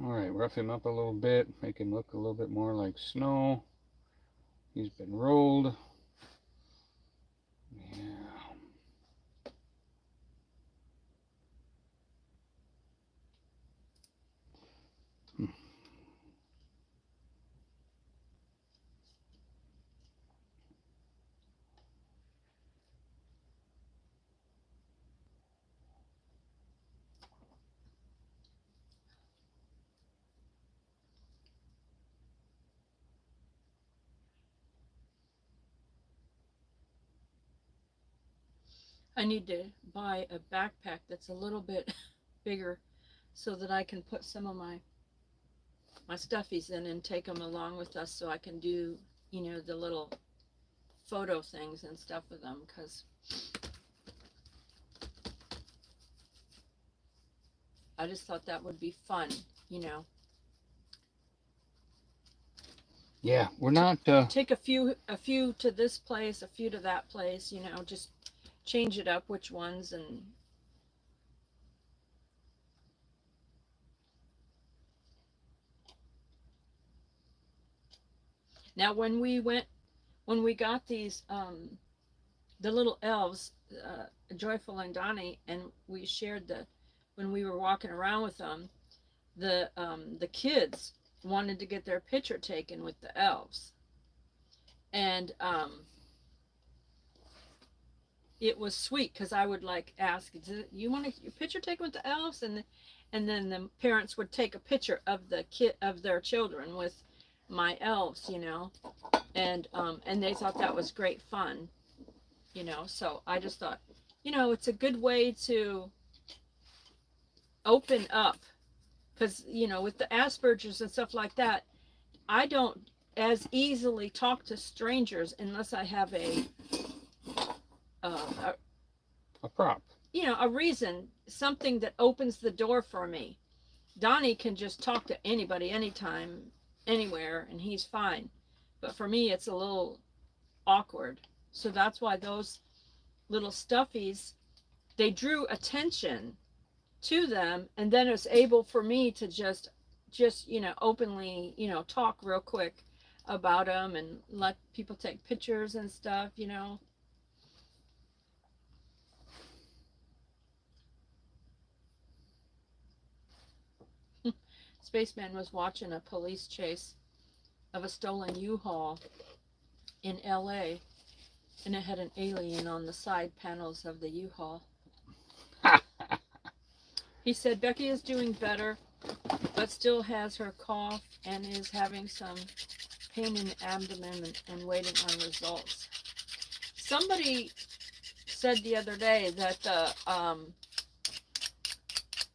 Alright, rough him up a little bit, make him look a little bit more like snow. He's been rolled. Yeah. I need to buy a backpack that's a little bit bigger so that I can put some of my stuffies in and take them along with us, so I can do, you know, the little photo things and stuff with them, because I just thought that would be fun you know. Yeah, we're not. Take a few to this place, a few to that place, you know, just change it up which ones. And now when we got these the little elves, Joyful and Donny, and we shared when we were walking around with them, the kids wanted to get their picture taken with the elves, and it was sweet because I would like ask, you want your picture taken with the elves, and then the parents would take a picture of their children with my elves, you know, and they thought that was great fun, you know. So I just thought, you know, it's a good way to open up, because, you know, with the Asperger's and stuff like that, I don't as easily talk to strangers unless I have a prop. You know, a reason, something that opens the door for me. Donnie can just talk to anybody, anytime, anywhere, and he's fine. But for me, it's a little awkward. So that's why those little stuffies, they drew attention to them, and then it's able for me to just you know, openly, you know, talk real quick about them and let people take pictures and stuff, you know. Spaceman was watching a police chase of a stolen U-Haul in LA, and it had an alien on the side panels of the U-Haul. He said Becky is doing better, but still has her cough and is having some pain in the abdomen and waiting on results. Somebody said the other day that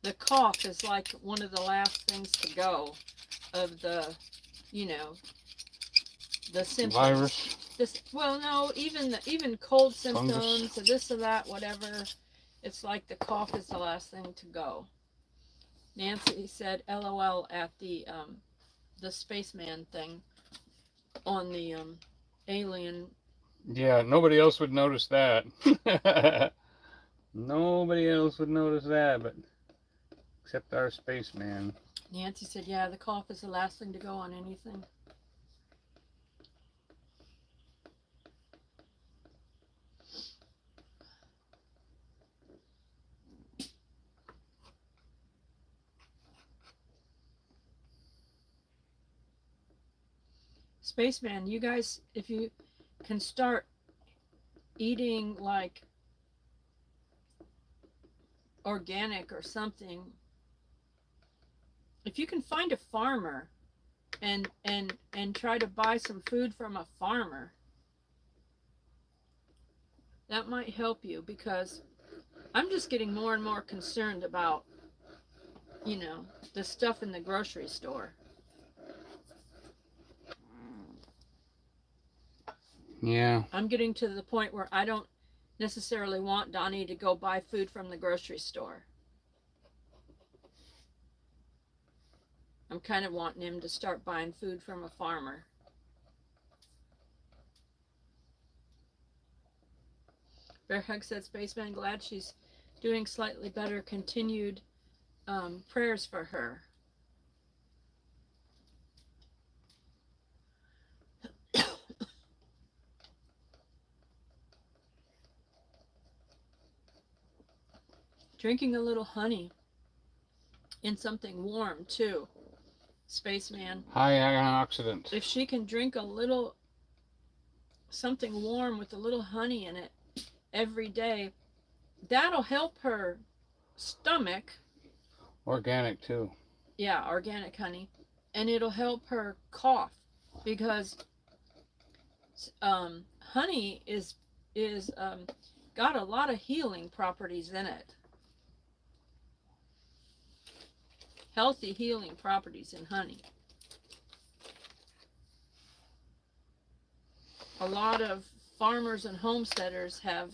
the cough is like one of the last things to go of the, you know, the symptoms. Virus. Well, no, even cold symptoms, Fungus. or this or that, whatever. It's like the cough is the last thing to go. Nancy said LOL at the spaceman thing on the alien. Yeah, nobody else would notice that. Nobody else would notice that, but except our spaceman. Nancy said, yeah, the cough is the last thing to go on anything. Spaceman, you guys, if you can start eating like organic or something, if you can find a farmer and try to buy some food from a farmer, that might help you, because I'm just getting more and more concerned about, you know, the stuff in the grocery store. Yeah. I'm getting to the point where I don't necessarily want Donnie to go buy food from the grocery store. I'm kind of wanting him to start buying food from a farmer. Bear Hug said, Spaceman, glad she's doing slightly better. Continued prayers for her. Drinking a little honey in something warm too, Spaceman. High antioxidant. If she can drink a little something warm with a little honey in it every day, that'll help her stomach. Organic too. Yeah, organic honey. And it'll help her cough, because honey is got a lot of healing properties in it. Healthy healing properties in honey. A lot of farmers and homesteaders have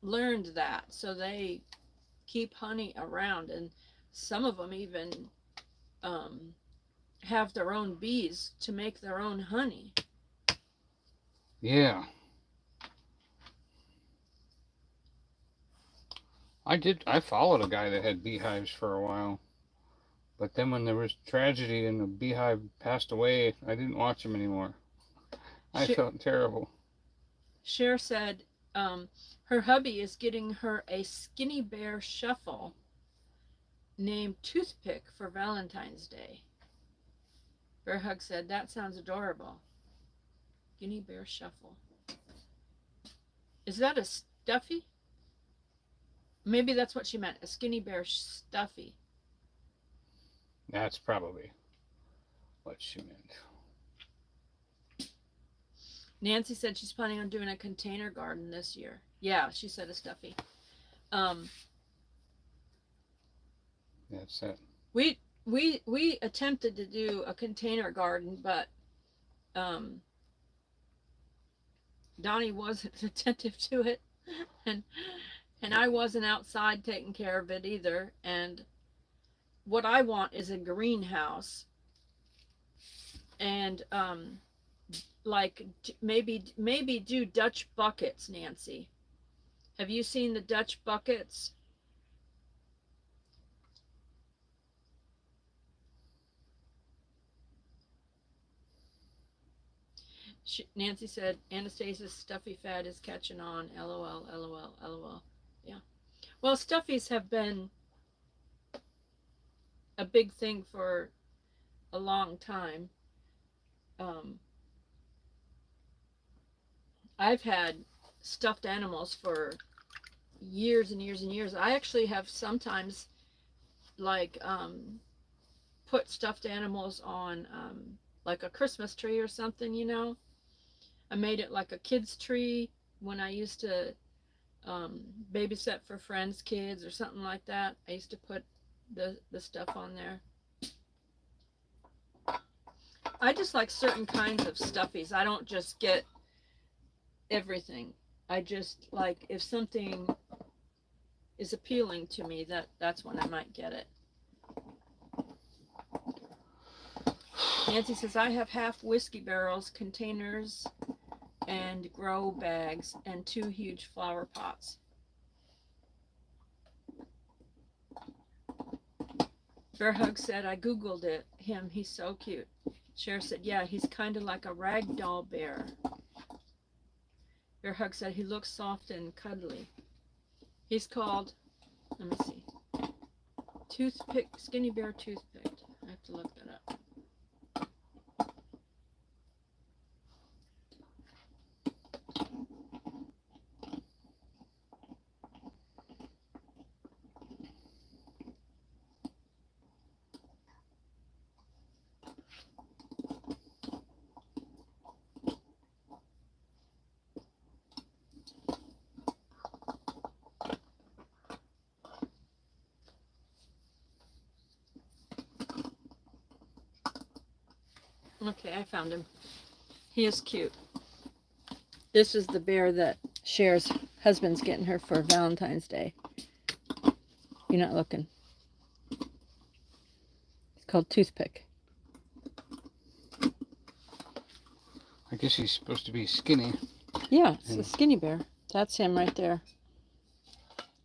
learned that, so they keep honey around, and some of them even have their own bees to make their own honey. Yeah. I followed a guy that had beehives for a while. But then when there was tragedy and the beehive passed away, I didn't watch him anymore. I felt terrible. Cher said her hubby is getting her a skinny bear shuffle named Toothpick for Valentine's Day. Bear Hug said, that sounds adorable. Skinny bear shuffle. Is that a stuffy? Maybe that's what she meant, a skinny bear stuffy. That's probably what she meant. Nancy said she's planning on doing a container garden this year. Yeah, she said a stuffy. That's it. We attempted to do a container garden, but Donny wasn't attentive to it, and I wasn't outside taking care of it either. And what I want is a greenhouse, and like maybe do Dutch buckets, Nancy. Have you seen the Dutch buckets? Nancy said, Anastasia's stuffy fad is catching on. LOL, LOL, LOL. Yeah. Well, stuffies have been a big thing for a long time. I've had stuffed animals for years and years and years. I actually have sometimes like put stuffed animals on like a Christmas tree or something, you know. I made it like a kid's tree when I used to babysit for friends' kids or something like that. I used to put the stuff on there. I just like certain kinds of stuffies. I don't just get everything. I just like, if something is appealing to me, that's when I might get it. Nancy says, I have half whiskey barrels, containers, and grow bags, and 2 huge flower pots. Bear Hug said, I googled him. He's so cute. Cher said, yeah, he's kind of like a ragdoll bear. Bear Hug said, he looks soft and cuddly. He's called, let me see, Toothpick, Skinny Bear Toothpick. I have to look that up. Okay, I found him. He is cute. This is the bear that Cher's husband's getting her for Valentine's Day. You're not looking. It's called Toothpick. I guess he's supposed to be skinny. Yeah, it's a skinny bear. That's him right there.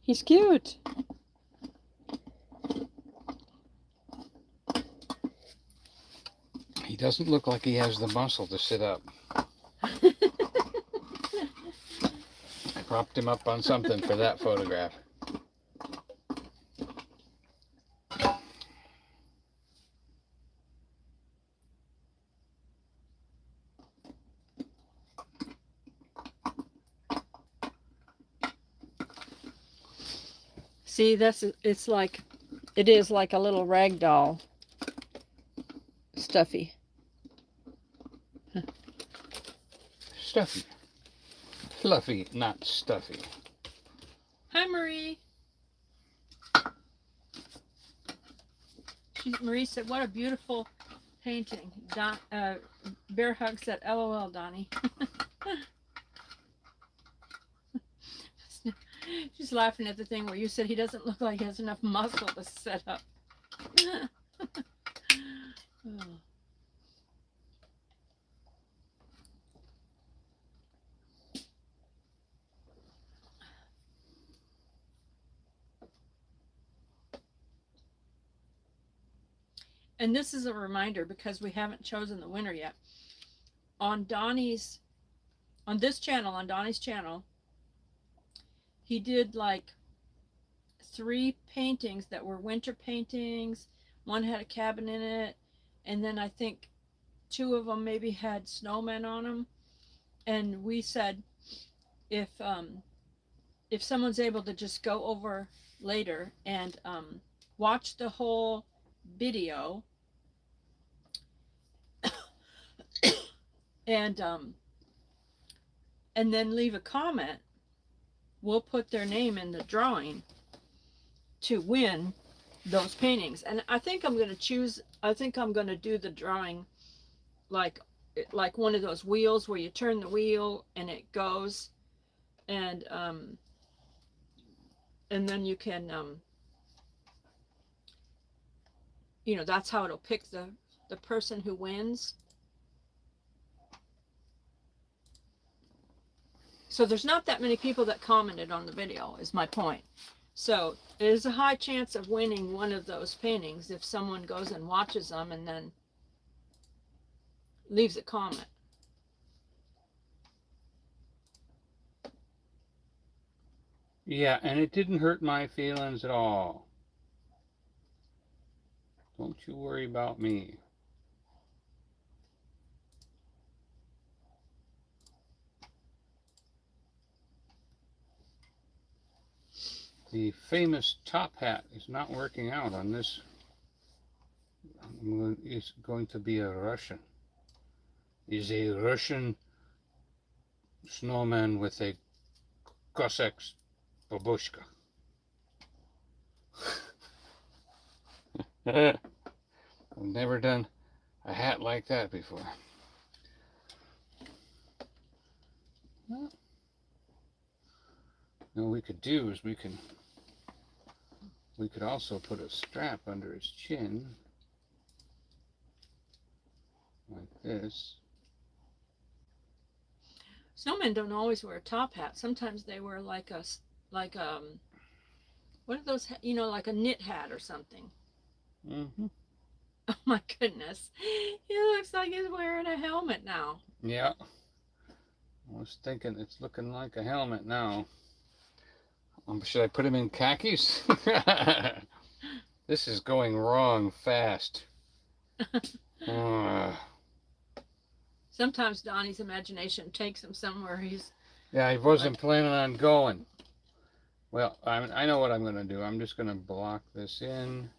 He's cute. He doesn't look like he has the muscle to sit up. I propped him up on something for that photograph. See, it's like, it is like a little rag doll stuffy. Stuffy. Fluffy, not stuffy. Hi, Marie. Marie said, what a beautiful painting. Bear Hug said, LOL, Donny. She's laughing at the thing where you said he doesn't look like he has enough muscle to set up. and this is a reminder because we haven't chosen the winner yet. On Donny's, on Donny's channel, he did like 3 paintings that were winter paintings. One had a cabin in it, and then I think 2 of them maybe had snowmen on them. And we said, if someone's able to just go over later and watch the whole video and then leave a comment, we'll put their name in the drawing to win those paintings. And I think I'm going to do the drawing like one of those wheels where you turn the wheel and it goes, and then you can you know, that's how it'll pick the person who wins. So there's not that many people that commented on the video, is my point. So there's a high chance of winning one of those paintings if someone goes and watches them and then leaves a comment. Yeah, and it didn't hurt my feelings at all. Don't you worry about me. The famous top hat is not working out on this. It's going to be a Russian. Is a Russian snowman with a Cossack babushka. I've never done a hat like that before. Well, what we could do is we could also put a strap under his chin like this. Snowmen don't always wear a top hat. Sometimes they wear like what are those, you know, like a knit hat or something. Mm-hmm. Oh my goodness. He looks like he's wearing a helmet now. Yeah. I was thinking it's looking like a helmet now. Should I put him in khakis? This is going wrong fast. Sometimes Donny's imagination takes him somewhere he's... Yeah, he wasn't planning on going. Well, I know what I'm going to do. I'm just going to block this in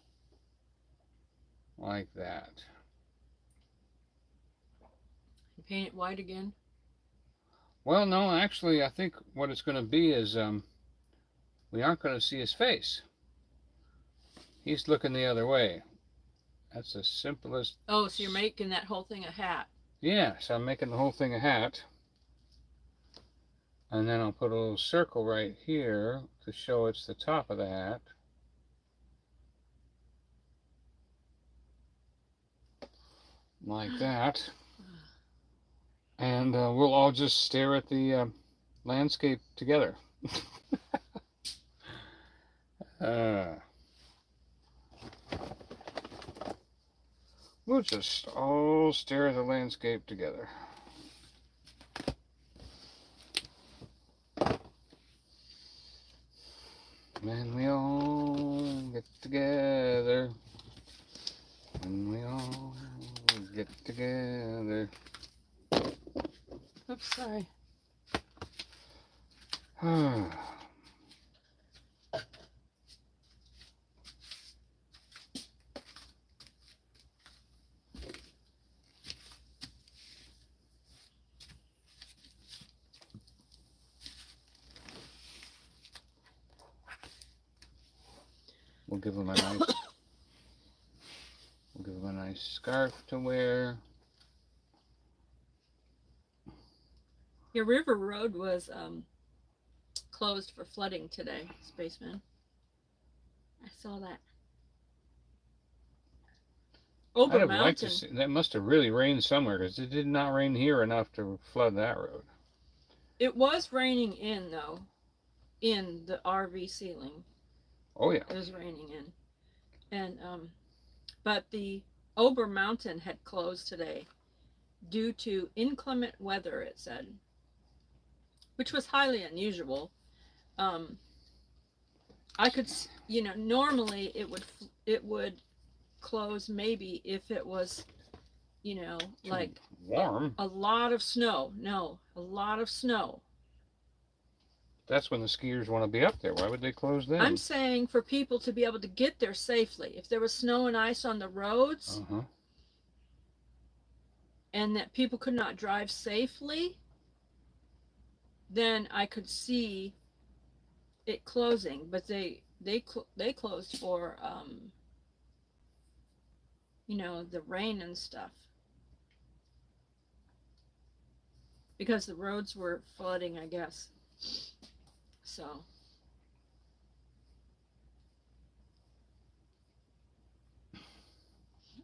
like that. Paint it white again? Well, no, actually, I think what it's going to be is we aren't going to see his face. He's looking the other way. That's the simplest. Oh, so you're making that whole thing a hat. Yeah, so I'm making the whole thing a hat. And then I'll put a little circle right here to show it's the top of the hat. Like that. And we'll all just stare at the landscape together. We'll just all stare at the landscape together. When we all get together. When we all get together. Oops, sorry. We'll give him a nice scarf to wear. Your river road was closed for flooding today, Spaceman. I saw that. Ober I'd have Mountain. liked to see, that must have really rained somewhere, because it did not rain here enough to flood that road. It was raining in, though, in the RV ceiling. Oh yeah. It was raining in. And but the Ober Mountain had closed today due to inclement weather, it said, which was highly unusual. I could, normally it would close maybe if it was, like warm. a lot of snow. No, a lot of snow. That's when the skiers want to be up there. Why would they close then? I'm saying for people to be able to get there safely. If there was snow and ice on the roads, and that people could not drive safely, then I could see it closing. But they closed for the rain and stuff, because the roads were flooding, I guess. So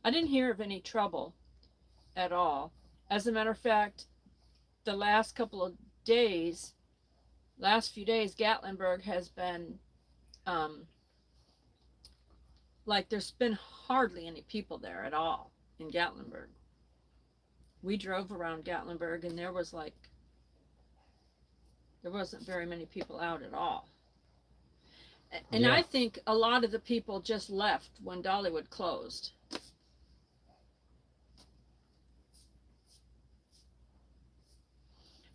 I didn't hear of any trouble at all. As a matter of fact, the last few days, Gatlinburg has been like there's been hardly any people there at all in Gatlinburg. We drove around Gatlinburg and there wasn't very many people out at all. And yeah. I think a lot of the people just left when Dollywood closed.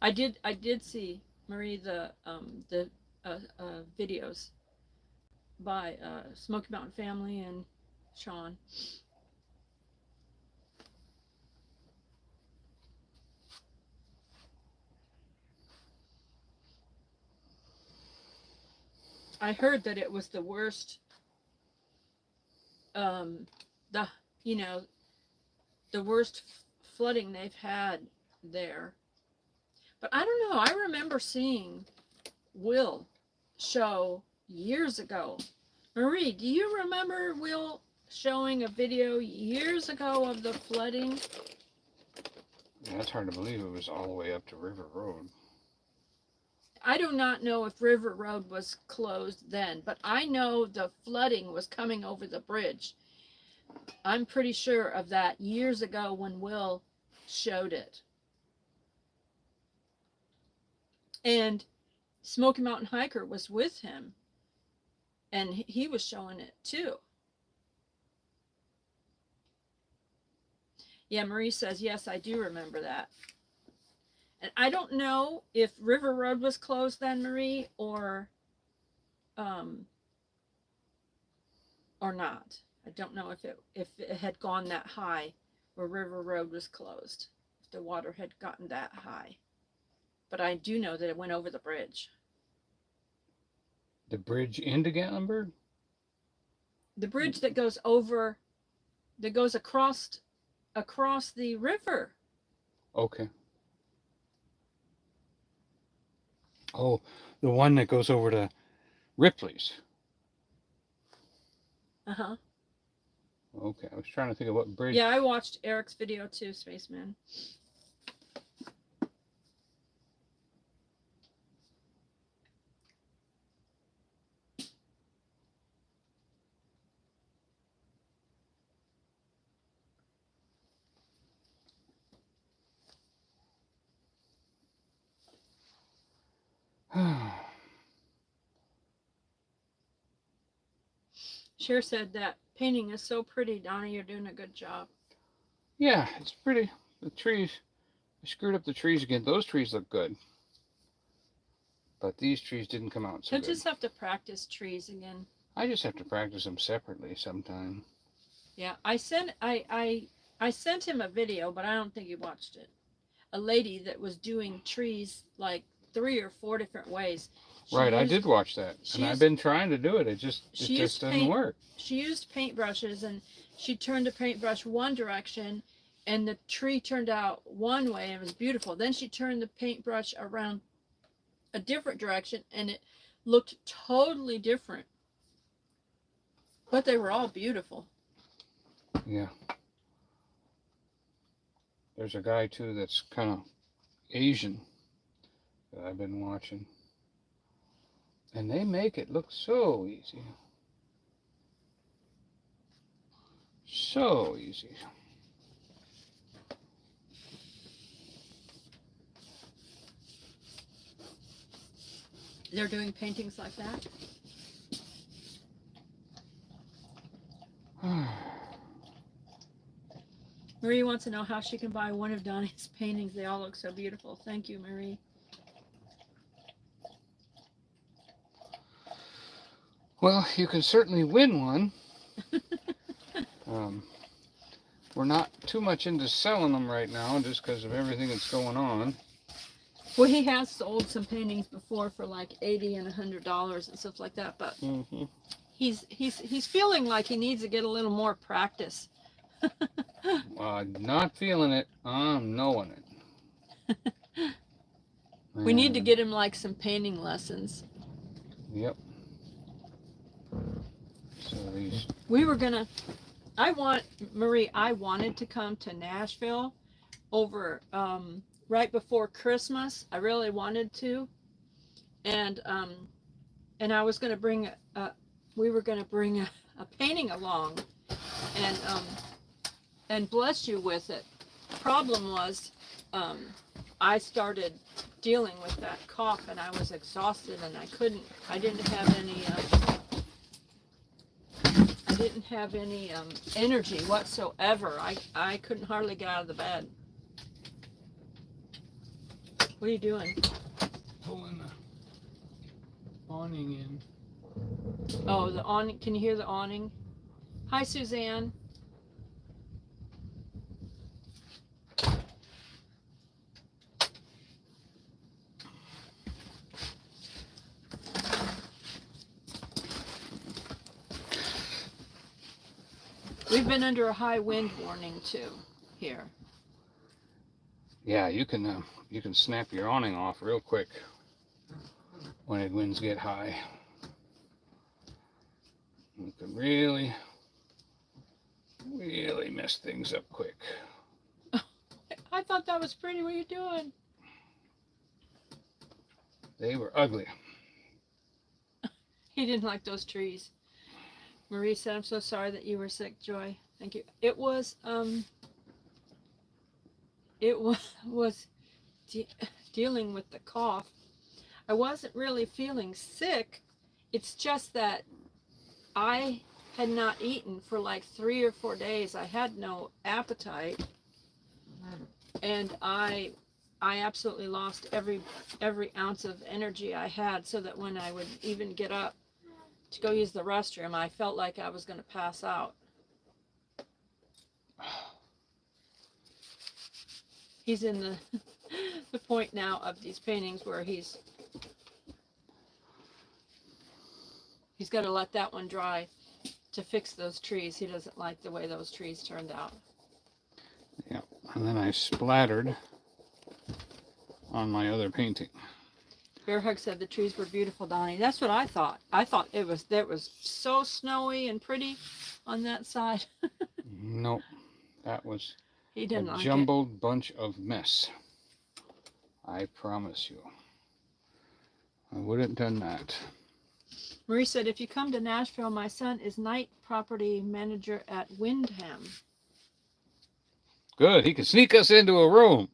I did see, Marie, the videos by Smoky Mountain Family and Sean. I heard that it was the worst, the worst flooding they've had there. But I don't know. I remember seeing Will show years ago. Marie, do you remember Will showing a video years ago of the flooding? Yeah, it's hard to believe it was all the way up to River Road. I do not know if River Road was closed then, but I know the flooding was coming over the bridge. I'm pretty sure of that years ago when Will showed it. And Smoky Mountain Hiker was with him, and he was showing it too. Yeah, Marie says, yes, I do remember that. And I don't know if River Road was closed then, Marie, or not. I don't know if it had gone that high where River Road was closed, if the water had gotten that high. But I do know that it went over the bridge. The bridge into Gatlinburg? The bridge that goes over, that goes across the river. Okay. Oh, the one that goes over to Ripley's. Uh-huh. Okay, I was trying to think of what bridge. Yeah, I watched Eric's video too, Spaceman. Cher said that painting is so pretty, Donny. You're doing a good job. Yeah, it's pretty. The trees, I screwed up the trees again. Those trees look good. But these trees didn't come out so good. You'll just have to practice trees again. I just have to practice them separately sometime. Yeah, I sent him a video, but I don't think he watched it. A lady that was doing trees like 3 or 4 different ways. I did watch that, and I've been trying to do it. It just doesn't work. She used paintbrushes, and she turned the paintbrush one direction, and the tree turned out one way, and it was beautiful. Then she turned the paintbrush around a different direction, and it looked totally different. But they were all beautiful. Yeah. There's a guy, too, that's kind of Asian that I've been watching. And they make it look so easy. So easy. They're doing paintings like that? Marie wants to know how she can buy one of Donny's paintings. They all look so beautiful. Thank you, Marie. Well, you can certainly win one. We're not too much into selling them right now just because of everything that's going on. Well, he has sold some paintings before for like $80 and $100 and stuff like that, but he's feeling like he needs to get a little more practice. Not feeling it. I'm knowing it. We need to get him like some painting lessons. Yep. So these. We were gonna. Marie, I wanted to come to Nashville over right before Christmas. I really wanted to, and I was gonna bring we were gonna bring a painting along, and bless you with it. The problem was, I started dealing with that cough, and I was exhausted, and I didn't have any energy whatsoever. I couldn't hardly get out of the bed. What are you doing? Pulling the awning in. Oh, the awning. Can you hear the awning? Hi, Suzanne. We've been under a high wind warning too here. Yeah, you can snap your awning off real quick when the winds get high. You can really mess things up quick. I thought that was pretty. What are you doing? They were ugly. He didn't like those trees. Marie said, "I'm so sorry that you were sick, Joy." Thank you. It was dealing with the cough. I wasn't really feeling sick. It's just that I had not eaten for like 3 or 4 days. I had no appetite, and I absolutely lost every ounce of energy I had, so that when I would even get up to go use the restroom, I felt like I was going to pass out. He's in the point now of these paintings where he's got to let that one dry to fix those trees. He doesn't like the way those trees turned out. Yeah, and then I splattered on my other painting. Bear Hug said the trees were beautiful, Donny. That's what I thought. I thought it was so snowy and pretty on that side. Nope, that was He didn't like jumbled bunch of mess. I promise you. I wouldn't have done that. Marie said, if you come to Nashville, my son is night property manager at Windham. Good, he can sneak us into a room.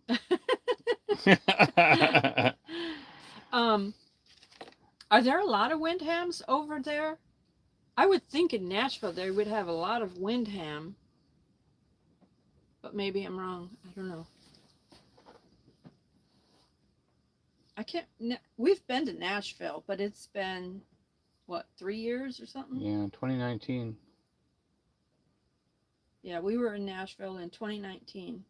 Are there a lot of Windhams over there? I would think in Nashville they would have a lot of Windham, but maybe I'm wrong. I don't know. We've been to Nashville, but it's been, what, 3 years or something? Yeah, 2019. Yeah, we were in Nashville in 2019.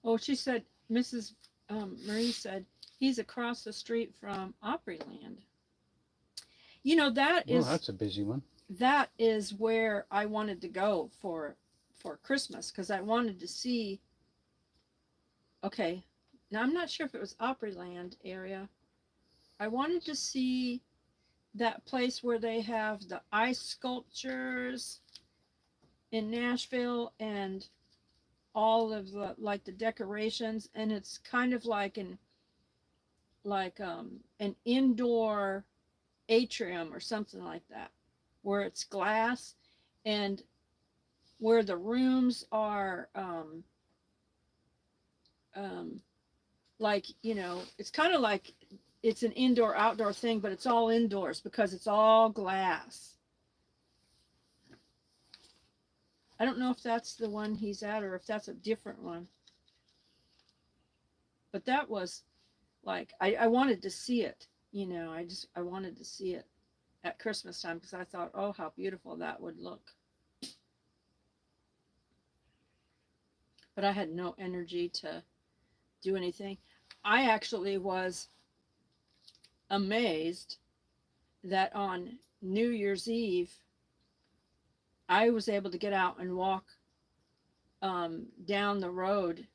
Oh, she said, Mrs. Marie said, he's across the street from Opryland. You know, Well, that's a busy one. that is where I wanted to go for Christmas, because I wanted to see. Okay, now I'm not sure if it was Opryland area. I wanted to see that place where they have the ice sculptures in Nashville and all of the like the decorations, and it's kind of like an indoor atrium or something like that, where it's glass, and where the rooms are like, you know, it's kind of like it's an indoor outdoor thing, but it's all indoors because it's all glass. I don't know if that's the one he's at or if that's a different one, but that was like, I wanted to see it, you know. I wanted to see it at Christmas time because I thought, oh, how beautiful that would look. But I had no energy to do anything. I actually was amazed that on New Year's Eve, I was able to get out and walk down the road,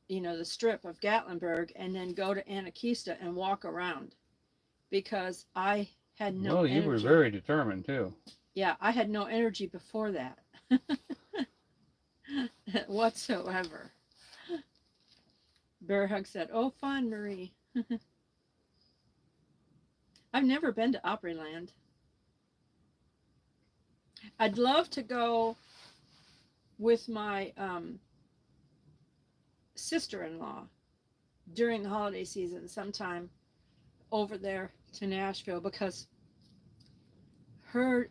you know, the strip of Gatlinburg, and then go to Anakista and walk around, because I had no energy. Well, you were very determined too. Yeah, I had no energy before that whatsoever. Bear Hug said, oh, fun, Marie. I've never been to Opryland. I'd love to go with my sister-in-law during the holiday season sometime over there to Nashville, because her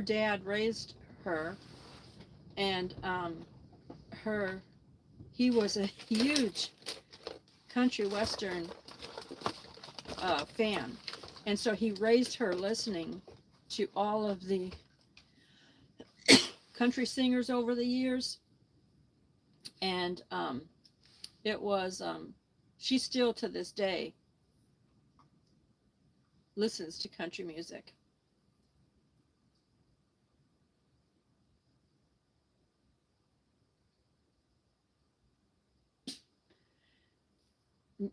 dad raised her, and he was a huge country western fan, and so he raised her listening to all of the country singers over the years, and it was she still to this day listens to country music.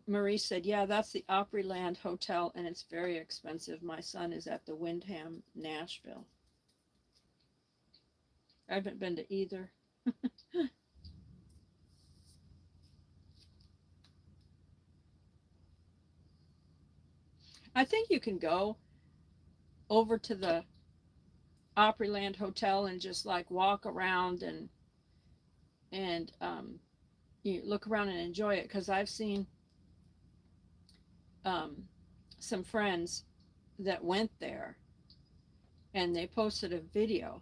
Marie said, yeah, that's the Opryland Hotel, and it's very expensive. My son is at the Wyndham Nashville. I haven't been to either. I think you can go over to the Opryland Hotel and just like walk around and you look around and enjoy it, because I've seen some friends that went there and they posted a video,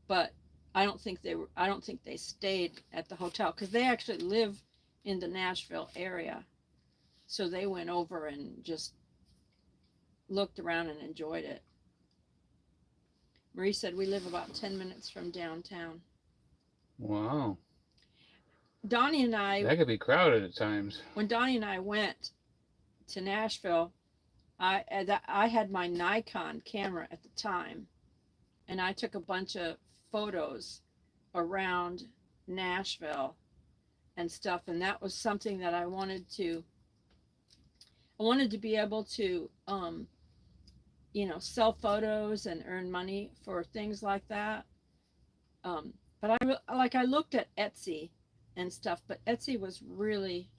but I don't think they stayed at the hotel, because they actually live in the Nashville area, so they went over and just looked around and enjoyed it. Marie said, we live about 10 minutes from downtown. Wow. Donny and I, that could be crowded at times. When Donny and I went to Nashville, I had my Nikon camera at the time, and I took a bunch of photos around Nashville and stuff, and that was something that I wanted to be able to you know, sell photos and earn money for things like that. But I looked at Etsy and stuff, but Etsy was really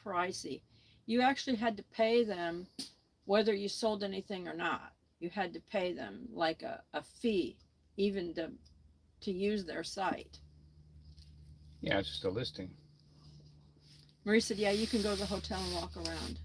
pricey. You actually had to pay them whether you sold anything or not. You had to pay them like a fee, even to use their site. Yeah, it's just a listing. Marie said, yeah, you can go to the hotel and walk around.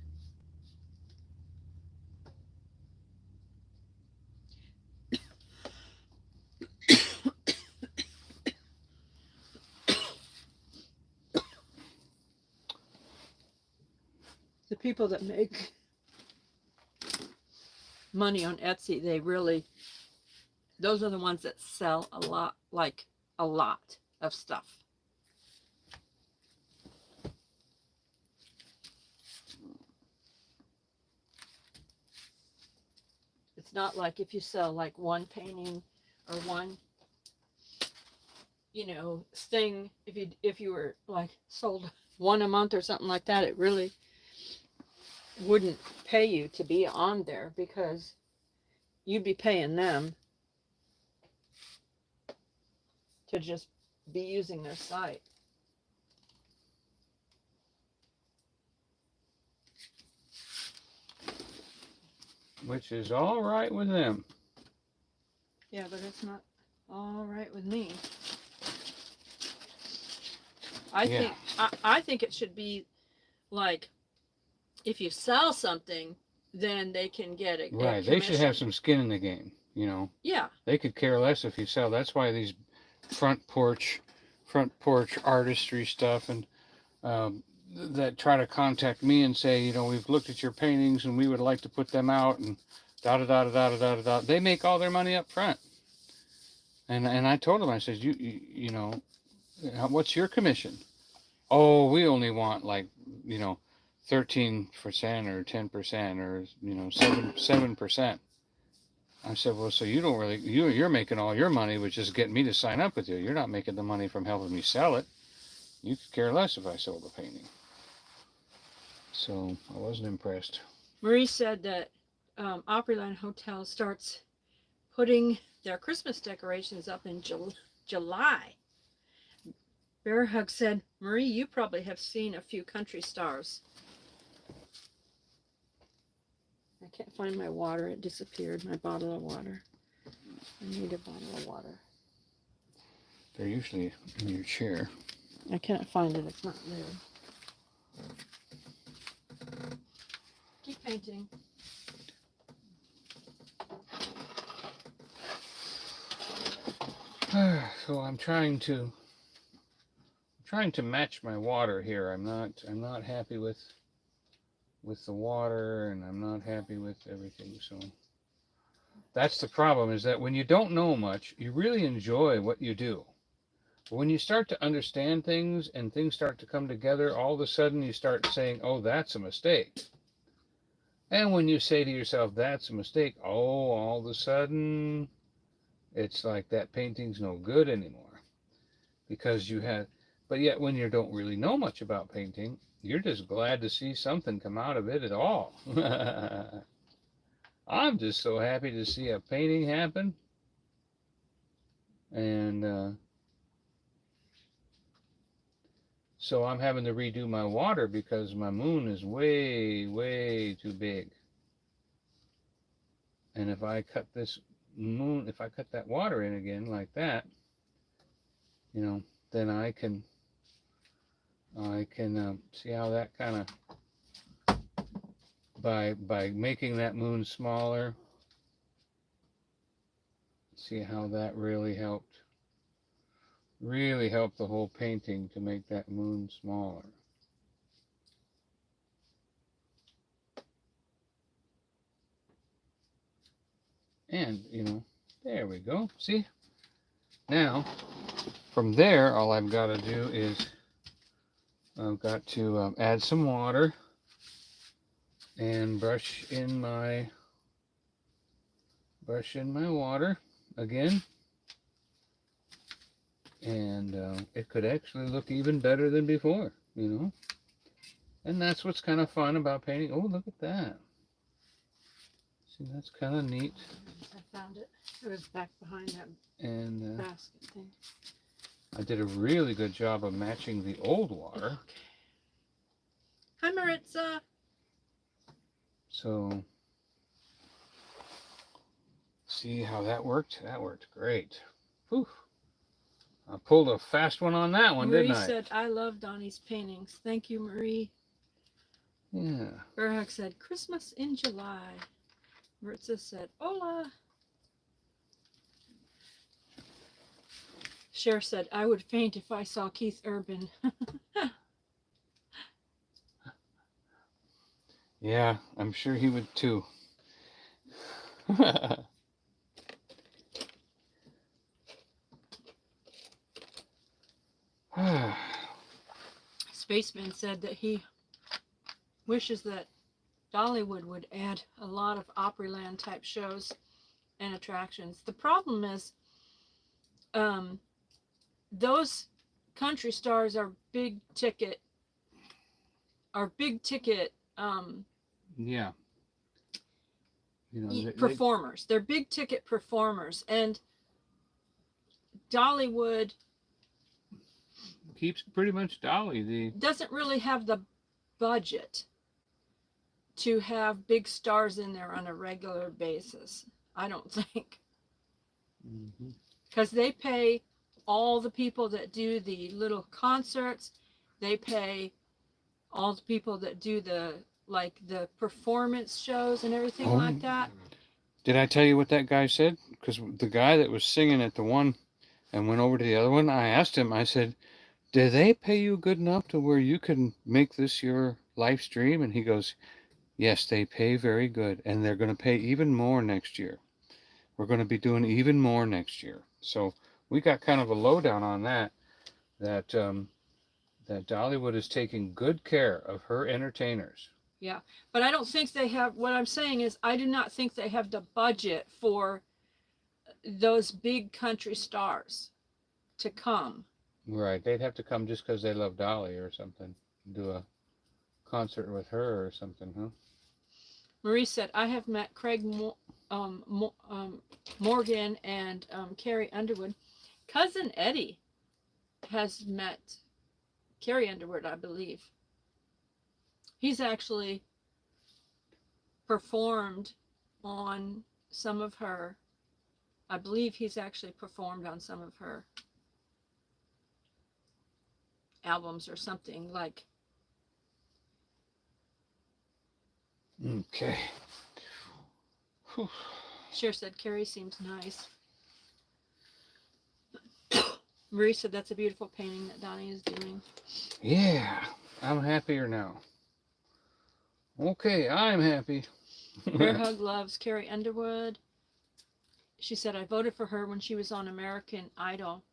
The people that make money on Etsy, they really, those are the ones that sell a lot, like a lot of stuff. It's not like if you sell like one painting or one, you know, thing, if you were like sold one a month or something like that, it really wouldn't pay you to be on there because you'd be paying them to just be using their site. Which is all right with them. Yeah, but it's not all right with me. I think it should be like, if you sell something, then they can get a Right. They should have some skin in the game, you know. Yeah. They could care less if you sell. That's why these front porch artistry stuff and that try to contact me and say, you know, we've looked at your paintings and we would like to put them out and da da da da da da da da. They make all their money up front. And I told them, I said, you know, what's your commission? Oh, we only want like, you know, 13% or 10% or, you know, 7%. I said, well, so you don't really, you're making all your money with just getting me to sign up with you. You're not making the money from helping me sell it. You could care less if I sold the painting. So I wasn't impressed. Marie said that Opryland Hotel starts putting their Christmas decorations up in July. Bear Hug said, Marie, you probably have seen a few country stars. I can't find my water. It disappeared, my bottle of water. I need a bottle of water. They're usually in your chair. I can't find it. It's not there. Keep painting. So I'm trying to match my water here. I'm not happy with the water, and I'm not happy with everything. So that's the problem, is that when you don't know much, you really enjoy what you do. But when you start to understand things and things start to come together, all of a sudden you start saying, oh, that's a mistake. And when you say to yourself, that's a mistake, oh, all of a sudden it's like that painting's no good anymore. Because you had, but yet when you don't really know much about painting, you're just glad to see something come out of it at all. I'm just so happy to see a painting happen. And so I'm having to redo my water because my moon is way, way too big. And if I cut this moon, if I cut that water in again like that, you know, then I can see how that kind of, by making that moon smaller, see how that really helped the whole painting to make that moon smaller. And, you know, there we go. See? Now, from there, all I've got to do is I've got to add some water and brush in my water again. And it could actually look even better than before, you know. And that's what's kind of fun about painting. Oh, look at that. See, that's kind of neat. I found it. It was back behind that basket thing. I did a really good job of matching the old water. Okay. Hi, Maritza. So, see how that worked? That worked great. Whew. I pulled a fast one on that one, Marie didn't I? said, I love Donny's paintings. Thank you, Marie. Yeah. Berhak said, Christmas in July. Maritza said, hola. Cher said, I would faint if I saw Keith Urban. Yeah, I'm sure he would too. Spaceman said that he wishes that Dollywood would add a lot of Opryland type shows and attractions. The problem is, those country stars are big ticket. Yeah. You know, performers. They're big ticket performers, and Dollywood keeps pretty much Dolly. Doesn't really have the budget to have big stars in there on a regular basis. I don't think. Because they pay all the people that do the little concerts. They pay all the people that do the performance shows and everything like that. Did I tell you what that guy said? Because the guy that was singing at the one and went over to the other one, I asked him, I said, do they pay you good enough to where you can make this your live stream? And he goes, yes, they pay very good. And they're going to pay even more next year. We're going to be doing even more next year. So we got kind of a lowdown on that Dollywood is taking good care of her entertainers. Yeah, but I don't think they have, what I'm saying is, I do not think they have the budget for those big country stars to come. Right, they'd have to come just because they love Dolly or something. Do a concert with her or something, huh? Marie said, I have met Craig Morgan and Carrie Underwood. Cousin Eddie has met Carrie Underwood, I believe. He's actually performed on some of her, I believe he's actually performed on some of her albums or something like. Okay. Whew. Cher said, Carrie seems nice. Marie said, that's a beautiful painting that Donny is doing. Yeah, I'm happier now. Okay, I'm happy. Bear Hug loves Carrie Underwood. She said, I voted for her when she was on American Idol.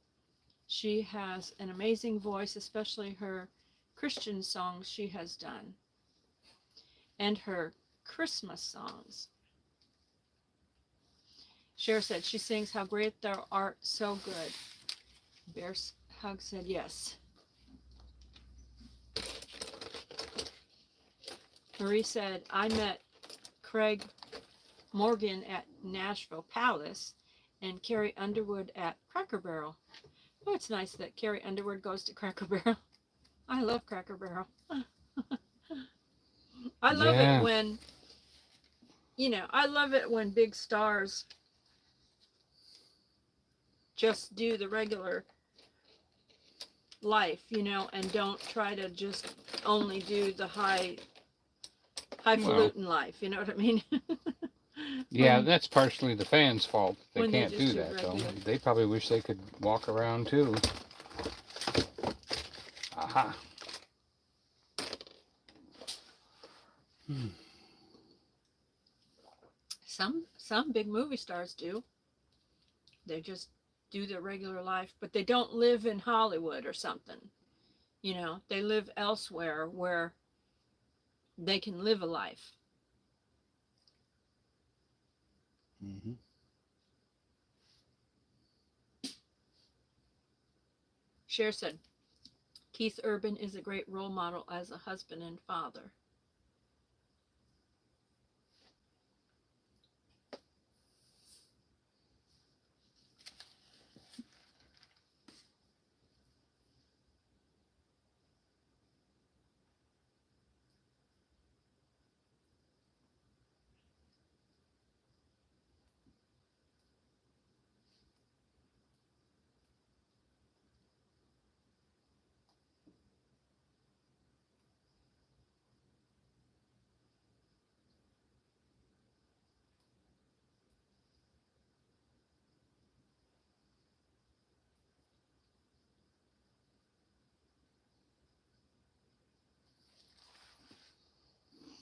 She has an amazing voice, especially her Christian songs she has done. And her Christmas songs. Cher said, she sings How Great Thou Art, so good. Bear Hug said, yes. Marie said, I met Craig Morgan at Nashville Palace and Carrie Underwood at Cracker Barrel. Oh, it's nice that Carrie Underwood goes to Cracker Barrel. I love Cracker Barrel. I love it when, I love it when big stars just do the regular life, and don't try to just only do the highfalutin life, you know what I mean? Yeah, that's partially the fans' fault. They can't do do that, though. regular. They probably wish they could walk around, too. Aha. Some big movie stars do. They just do their regular life, but they don't live in Hollywood or something. They live elsewhere where they can live a life. Mm-hmm. Cher said, Keith Urban is a great role model as a husband and father.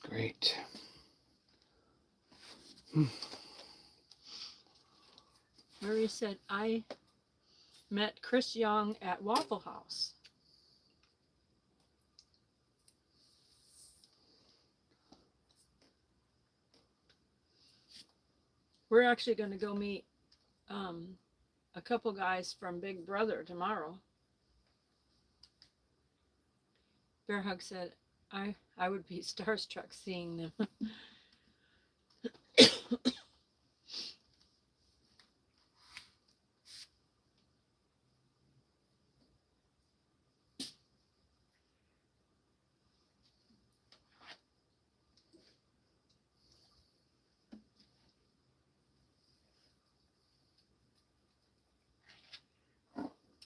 Great. Marie said, I met Chris Young at Waffle House. We're actually going to go meet a couple guys from Big Brother tomorrow. Bear Hug said, I would be starstruck seeing them.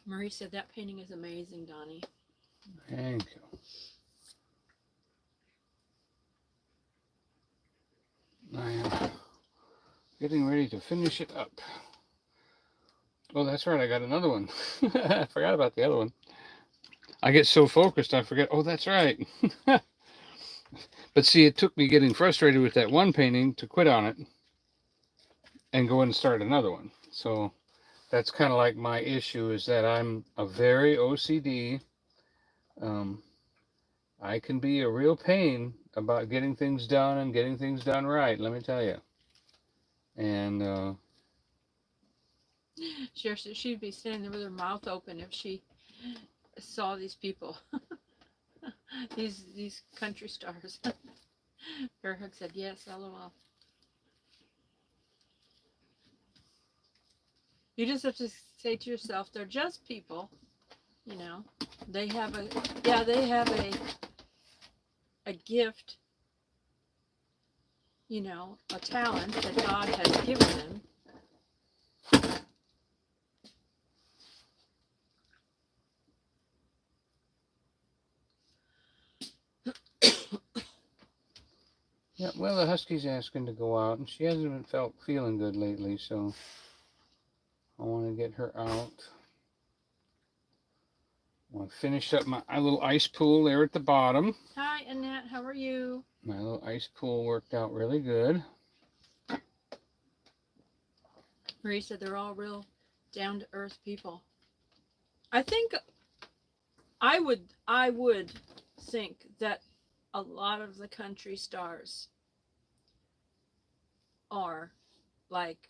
Marie said, that painting is amazing, Donny. Thank you. I am getting ready to finish it up. Oh, that's right. I got another one. I forgot about the other one. I get so focused, I forget. Oh, that's right. But see, it took me getting frustrated with that one painting to quit on it and go and start another one. So that's kind of like my issue, is that I'm a very OCD. I can be a real pain about getting things done and getting things done right, let me tell you. And she'd be standing there with her mouth open if she saw these people. these country stars. Bear Hug said, yes, LOL. You just have to say to yourself, they're just people, you know. They have a gift, you know, a talent that God has given them. yeah, well, the Husky's asking to go out, and she hasn't been feeling good lately, so I want to get her out. I want to finish up my little ice pool there at the bottom. Hi, Annette. How are you? My little ice pool worked out really good. Marie said they're all real down-to-earth people. I think I would think that a lot of the country stars are like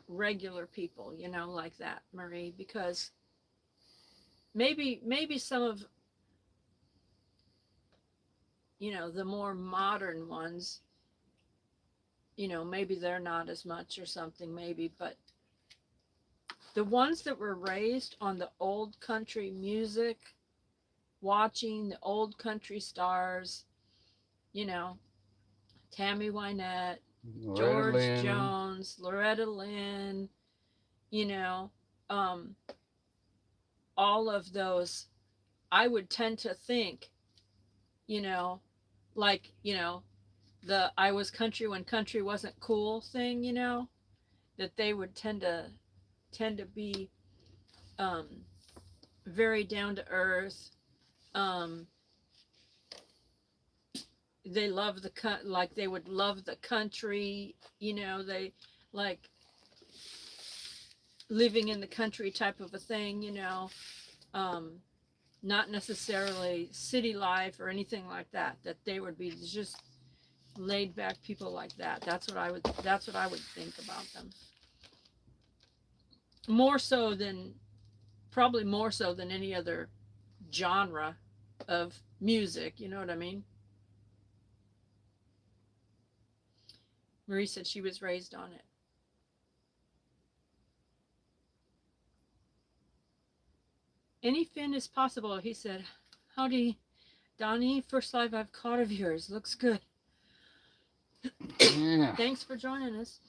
regular people, you know, like that, Marie, because maybe some of, you know, the more modern ones, you know, maybe they're not as much or something, maybe, but the ones that were raised on the old country music, watching the old country stars, you know, Tammy Wynette, George Jones, Loretta Lynn, you know, all of those, I would tend to think, you know, like, you know, the I was country when country wasn't cool thing, you know, that they would tend to be very down to earth. They love like they would love the country, you know, they like living in the country type of a thing, you know, not necessarily city life or anything like that, that they would be just laid back people like that. That's what I would think about them. Probably more so than any other genre of music, you know what I mean? Marie said she was raised on it. Any fin is possible, he said. Howdy, Donny. First live I've caught of yours. Looks good. Yeah. Thanks for joining us.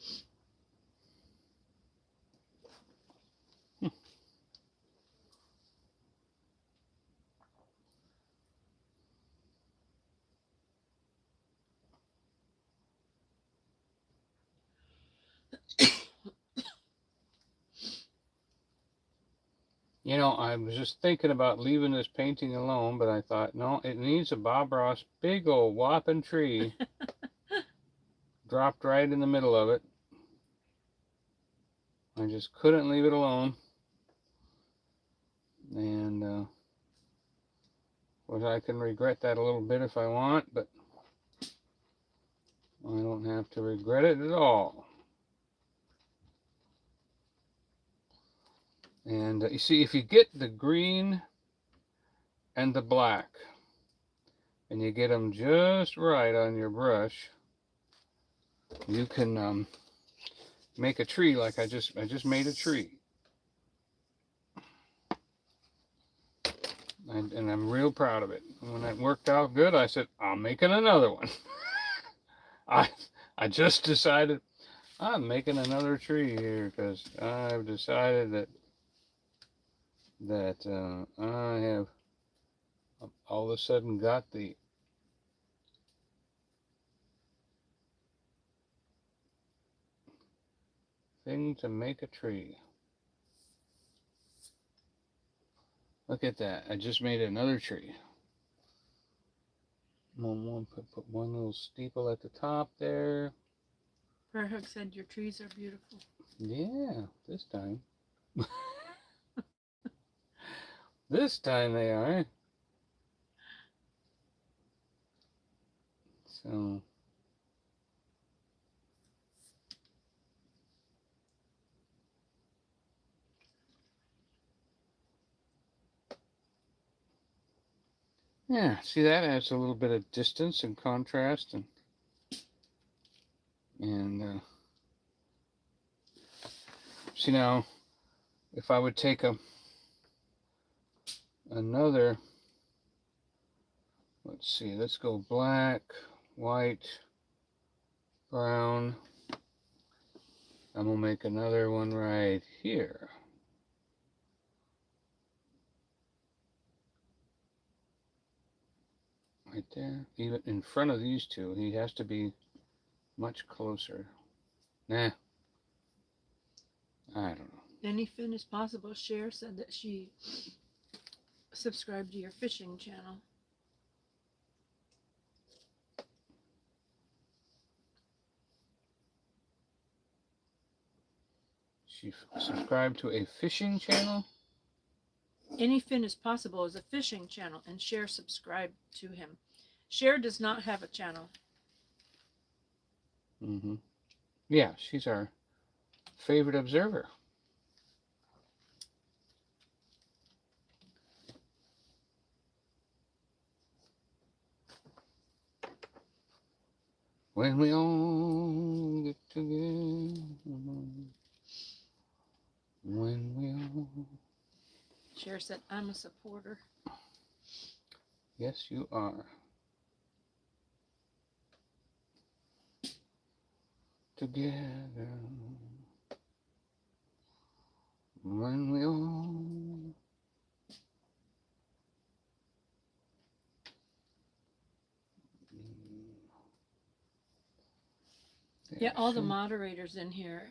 You know, I was just thinking about leaving this painting alone, but I thought, no, it needs a Bob Ross big old whopping tree dropped right in the middle of it. I just couldn't leave it alone. And well, I can regret that a little bit if I want, but I don't have to regret it at all. And you see, if you get the green and the black, and you get them just right on your brush, you can make a tree like I just made a tree. And I'm real proud of it. And when it worked out good, I said, I'm making another one. I just decided I'm making another tree here because I've decided that I have all of a sudden got the thing to make a tree. Look at that. I just made another tree. Put one little steeple at the top there. Prayer Hug said your trees are beautiful. Yeah, this time. This time they are. So yeah, see, that adds a little bit of distance and contrast, and see now, if I would take another, let's see, let's go black, white, brown. I'm gonna make another one right here. Right there, even in front of these two. He has to be much closer. Nah, I don't know. Anything is possible. Cher said that she subscribed to your fishing channel. She subscribed to a fishing channel? Anything is possible is a fishing channel, and Cher subscribed to him. Cher does not have a channel. Mm-hmm. Yeah, she's our favorite observer. When we all get together. When we all... Cher said, I'm a supporter. Yes, you are. Together. When we all... Yeah, all the moderators in here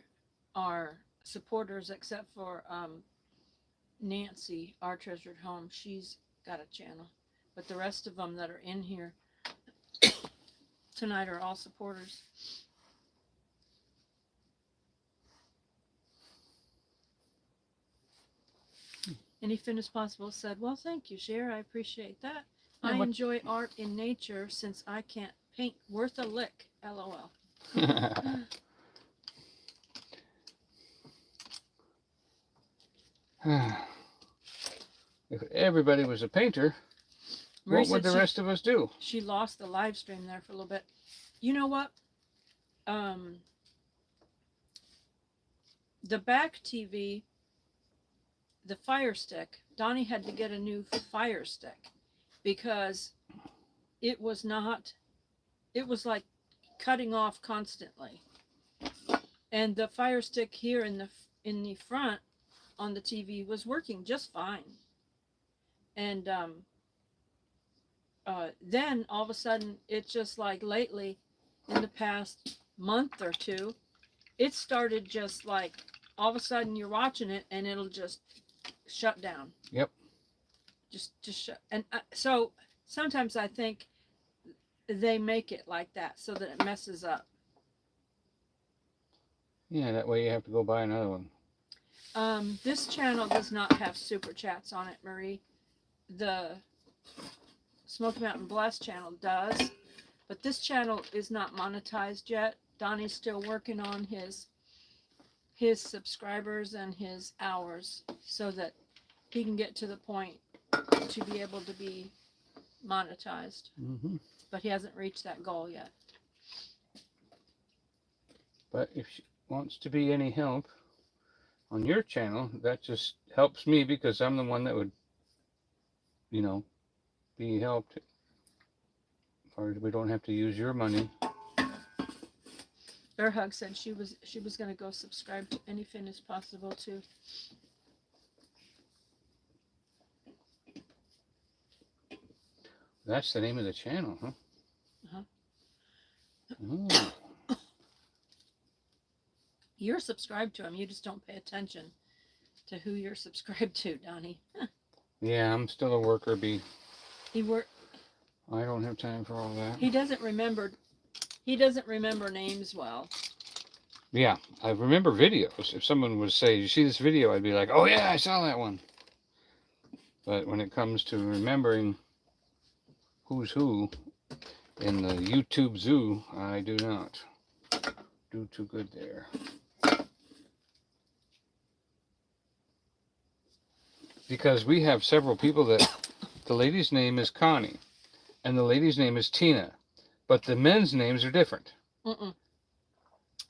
are supporters except for Nancy, our treasured home. She's got a channel. But the rest of them that are in here tonight are all supporters. Anything is possible said, well, thank you, Cher. I appreciate that. Yeah, I enjoy art in nature since I can't paint worth a lick. LOL. If everybody was a painter, Marie what would the rest of us do? She lost the live stream there for a little bit. You know what? The back TV, the Fire Stick, Donny had to get a new Fire Stick because it was like cutting off constantly. And the Fire Stick here in the front on the TV was working just fine. And then all of a sudden, it's just like lately, in the past month or two, it started just like all of a sudden you're watching it and it'll just shut down. Yep. Just shut. And so sometimes I think they make it like that so that it messes up. Yeah, that way you have to go buy another one. This channel does not have super chats on it, Marie. The Smoky Mountain Blast channel does, but this channel is not monetized yet. Donnie's still working on his subscribers and his hours so that he can get to the point to be able to be monetized. Mm-hmm. But he hasn't reached that goal yet. But if she wants to be any help on your channel, that just helps me because I'm the one that would, you know, be helped. Or we don't have to use your money. Bear Hug said she was going to go subscribe to anything as possible too. That's the name of the channel, huh? Uh-huh. Oh. You're subscribed to him. You just don't pay attention to who you're subscribed to, Donnie. Yeah, I'm still a worker bee. I don't have time for all that. He doesn't remember names well. Yeah, I remember videos. If someone would say, "You see this video?" I'd be like, "Oh yeah, I saw that one." But when it comes to remembering who's who in the YouTube zoo, I do not do too good there. Because we have several people that the lady's name is Connie and the lady's name is Tina, but the men's names are different.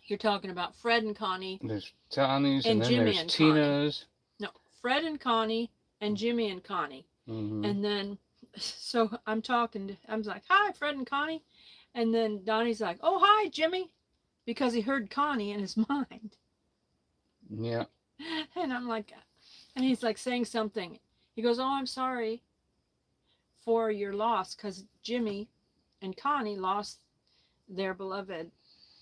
You're talking about Fred and Connie. There's Tony's and then Jimmy there's and Tina's. No, Fred and Connie and Jimmy and Connie. Mm-hmm. And then, so I'm like, "Hi, Fred and Connie." And then Donnie's like, "Oh, hi, Jimmy," because he heard Connie in his mind. Yeah. And I'm like, and he's like saying something. He goes, "Oh, I'm sorry for your loss because Jimmy and Connie lost their beloved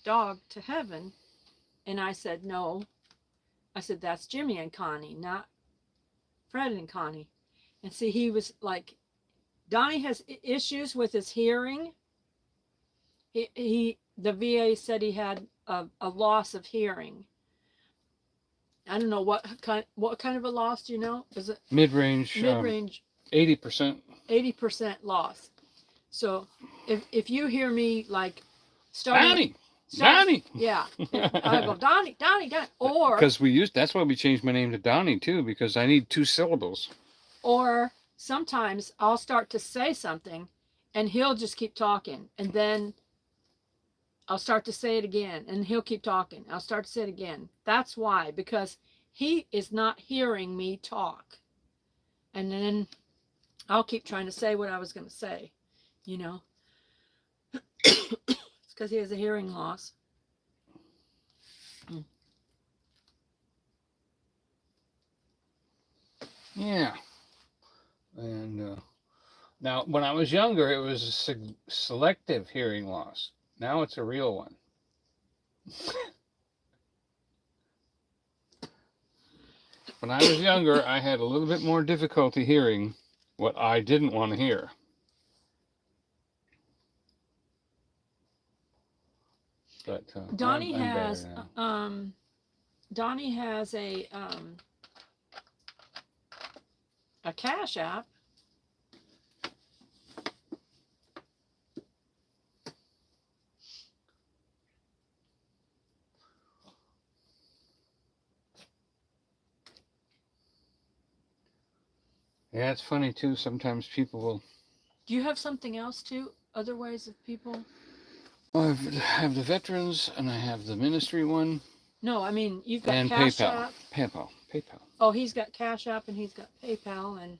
dog to heaven." And I said, "No." I said, "That's Jimmy and Connie, not Fred and Connie." And see, he was like, Donnie has issues with his hearing. The VA said he had a loss of hearing. I don't know what kind of a loss, do you know? Is it Mid-range? Mid-range. 80%. 80% loss. So if you hear me like starting, Donny! Yeah. I go, Donny. Or because that's why we changed my name to Donny too, because I need 2 syllables. Or sometimes I'll start to say something and he'll just keep talking, and then I'll start to say it again and he'll keep talking. I'll start to say it again. That's why, because he is not hearing me talk. And then I'll keep trying to say what I was going to say, you know. It's because he has a hearing loss. Yeah. And now, when I was younger, it was a selective hearing loss. Now it's a real one. When I was younger, I had a little bit more difficulty hearing what I didn't want to hear. But Donnie I'm has a Cash App. Yeah, it's funny too. Sometimes people will. Do you have something else too? Other ways of people? Well, I have the veterans and I have the ministry one. No, I mean you've got and Cash PayPal. App. PayPal. Oh, he's got Cash App and he's got PayPal, and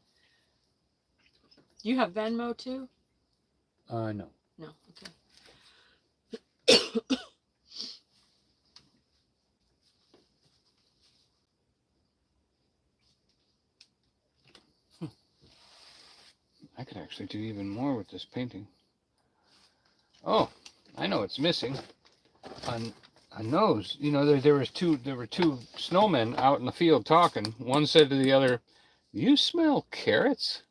you have Venmo too? No. No, okay. I could actually do even more with this painting. Oh, I know it's missing. On a nose. You know, there were two snowmen out in the field talking. One said to the other, "You smell carrots?"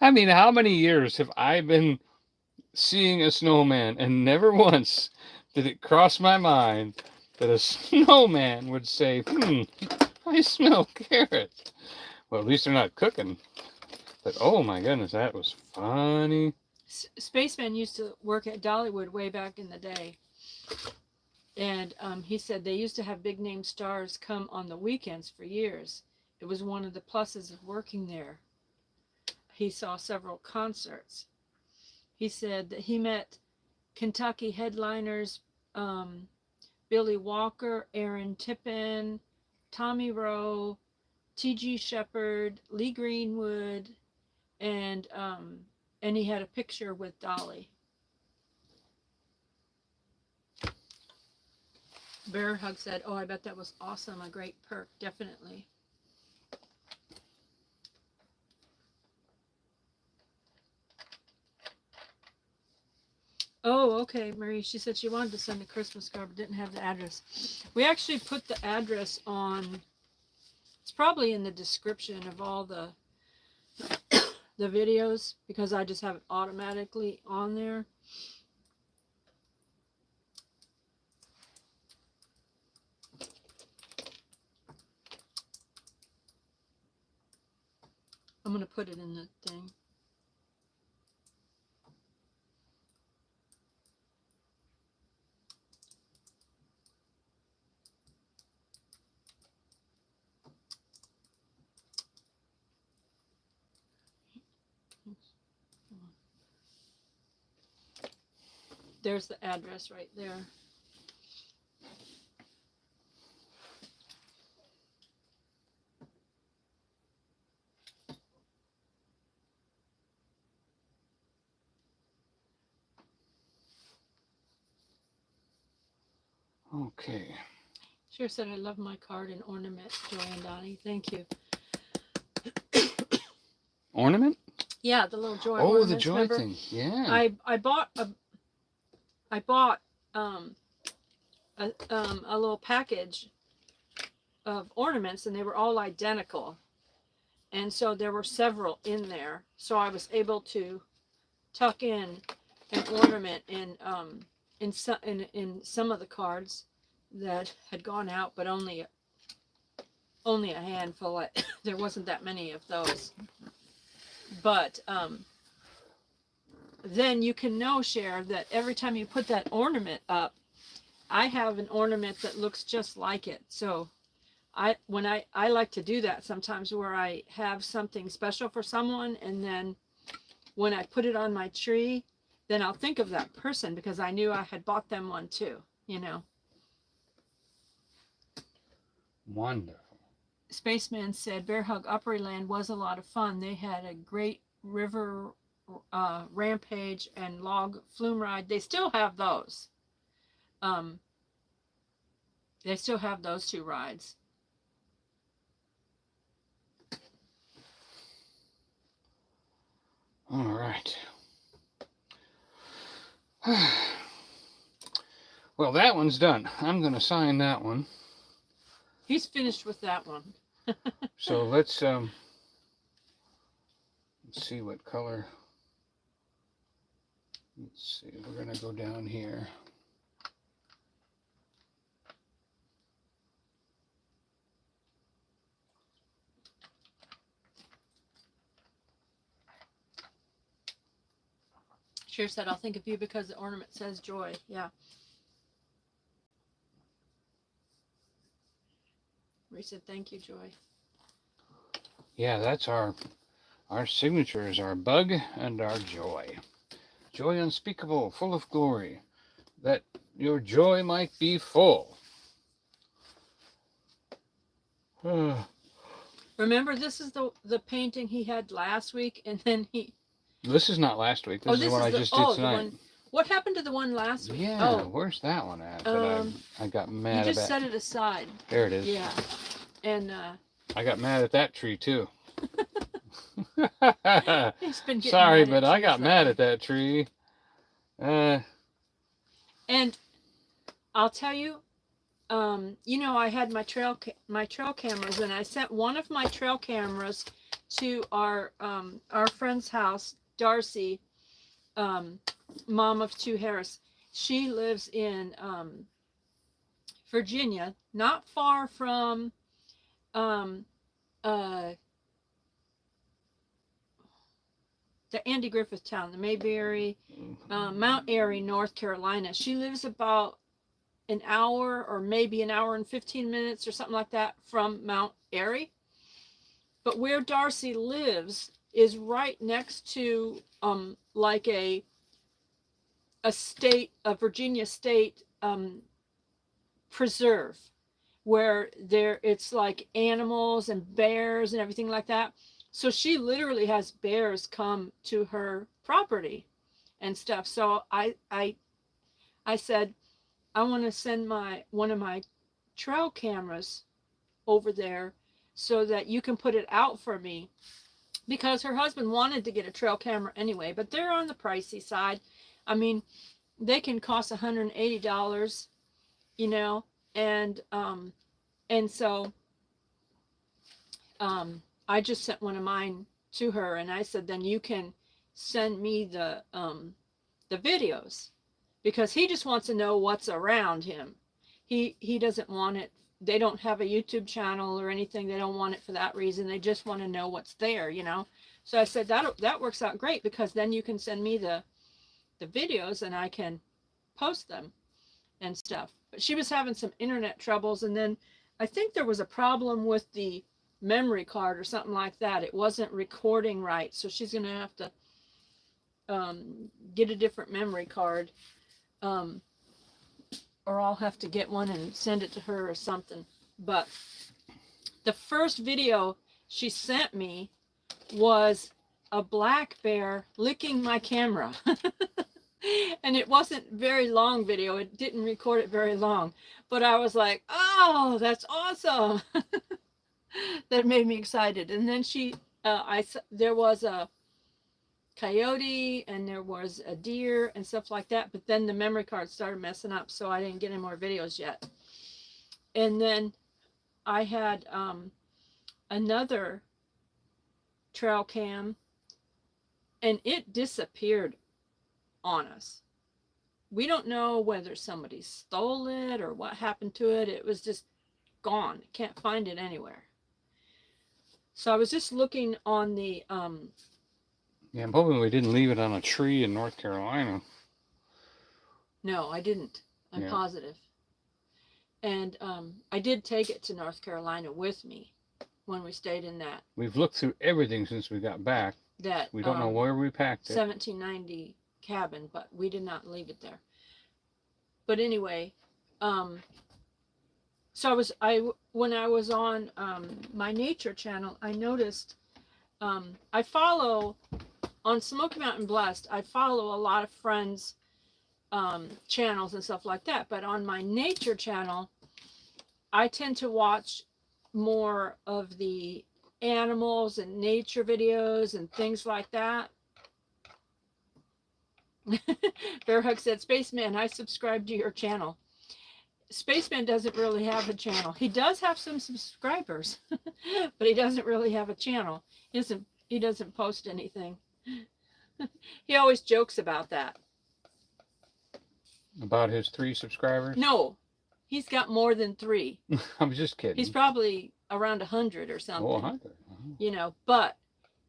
I mean, how many years have I been seeing a snowman and never once did it cross my mind that a snowman would say, I smell carrots. Well, at least they're not cooking. But oh my goodness, that was funny. Spaceman used to work at Dollywood way back in the day. And he said they used to have big name stars come on the weekends for years. It was one of the pluses of working there. He saw several concerts. He said that he met Kentucky headliners Billy Walker, Aaron Tippin, Tommy Rowe, T.G. Shepherd, Lee Greenwood, and he had a picture with Dolly. Bear Hug said, "Oh, I bet that was awesome. A great perk, definitely." Oh, okay, Marie. She said she wanted to send a Christmas card but didn't have the address. We actually put the address on. It's probably in the description of all the videos because I just have it automatically on there. I'm going to put it in the thing. There's the address right there. Okay. Sure said I love my card and ornament, Joy and Donny. Thank you. Ornament? Yeah, the little joy. Oh, the joy remember? thing. Yeah. I bought a little package of ornaments, and they were all identical, and so there were several in there. So I was able to tuck in an ornament in some of the cards that had gone out, but only a handful. There wasn't that many of those. But then you can know, Cher, that every time you put that ornament up, I have an ornament that looks just like it. So I like to do that sometimes where I have something special for someone, and then when I put it on my tree, then I'll think of that person because I knew I had bought them one too, you know. Wonderful. Spaceman said Bear Hug Upperland was a lot of fun. They had a great river rampage and log flume ride. They still have those. They still have those two rides. All right. Well, that one's done. I'm going to sign that one. He's finished with that one. So let's see what color. Let's see. We're going to go down here. Cher said, I'll think of you because the ornament says joy. Yeah. Marie said, thank you, Joy. Yeah, that's our signatures, our bug and our joy. Joy unspeakable, full of glory, that your joy might be full. Remember, this is the painting he had last week, and then he... This is not last week. This is the one I just did tonight. What happened to the one last week? Yeah, where's that one at? I got mad about. You just set it aside. There it is. Yeah, and I got mad at that tree too. He's been getting Sorry, mad but I got mad at that tree. And I'll tell you, you know, I had my trail cameras, and I sent one of my trail cameras to our friend's house, Darcy, mom of two Harris, She lives in Virginia, not far from the Andy Griffith town, the Mayberry, Mount Airy, North Carolina. She lives about an hour or maybe an hour and 15 minutes or something like that from Mount Airy. But where Darcy lives is right next to like a Virginia state preserve, where it's like animals and bears and everything like that. So she literally has bears come to her property and stuff. So I said, I want to send one of my trail cameras over there so that you can put it out for me, because her husband wanted to get a trail camera anyway, but they're on the pricey side. I mean, they can cost $180, you know, and so I just sent one of mine to her, and I said, then you can send me the videos, because he just wants to know what's around him. He doesn't want it. They don't have a YouTube channel or anything. They don't want it for that reason. They just want to know what's there, you know. So I said that works out great, because then you can send me the videos and I can post them and stuff. But she was having some internet troubles, and then I think there was a problem with the memory card or something like that. It wasn't recording right, so she's gonna have to get a different memory card, or I'll have to get one and send it to her or something. But the first video she sent me was a black bear licking my camera. And it wasn't very long video. It didn't record it very long, but I was like, oh, that's awesome. That made me excited. And then there was a coyote and there was a deer and stuff like that, but then the memory card started messing up, so I didn't get any more videos yet. And then I had another trail cam, and it disappeared on us. We don't know whether somebody stole it or what happened to it. It was just gone. Can't find it anywhere. So I was just looking on the yeah, I'm hoping we didn't leave it on a tree in North Carolina. No, I didn't. I'm positive. And I did take it to North Carolina with me when we stayed in that. We've looked through everything since we got back. We don't know where we packed it. 1790 cabin, but we did not leave it there. But anyway, so when I was on my nature channel, I noticed I follow on Smoky Mountain Blessed. I follow a lot of friends' channels and stuff like that. But on my nature channel, I tend to watch more of the animals and nature videos and things like that. Bearhug said, Spaceman, I subscribe to your channel. Spaceman doesn't really have a channel. He does have some subscribers, but he doesn't really have a channel. He doesn't post anything. He always jokes about that. About his 3 subscribers? No, he's got more than 3. I was just kidding. He's probably around 100 or something. Oh, 100. You know, but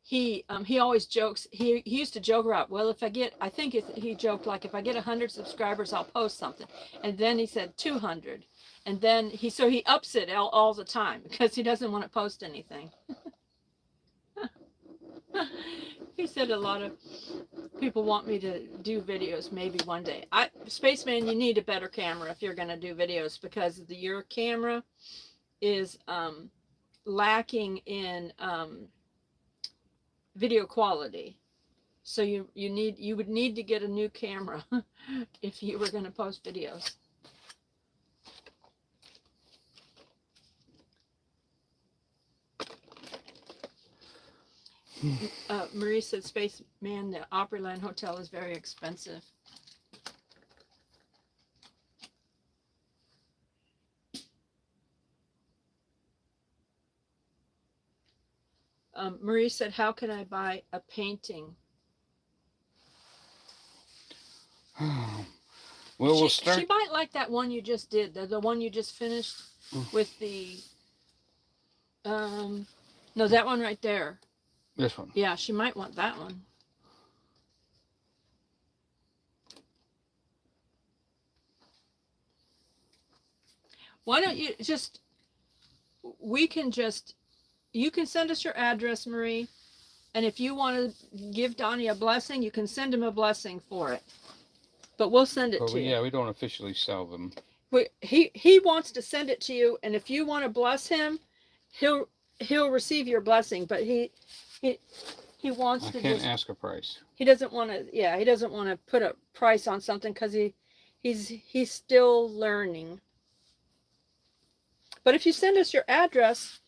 he always jokes. He used to joke about, well, he joked like, if I get 100 subscribers, I'll post something. And then he said 200. And then he ups it all the time because he doesn't want to post anything. He said a lot of people want me to do videos maybe one day. Spaceman, you need a better camera if you're going to do videos, because your camera is lacking in video quality. So you would need to get a new camera if you were going to post videos. Marie said, Spaceman, the Opryland Hotel is very expensive. Marie said, how can I buy a painting? Well, we'll She start. might like that one you just did, the one you just finished with the, no, that one right there. This one. Yeah, she might want that one. Why don't you just, you can send us your address, Marie, and if you want to give Donny a blessing, you can send him a blessing for it. But we'll send it to you. Yeah, we don't officially sell them. He wants to send it to you, and if you want to bless him, he'll receive your blessing. But he wants to. I can't ask a price. He doesn't want to. Yeah, he doesn't want to put a price on something because he's still learning. But if you send us your address.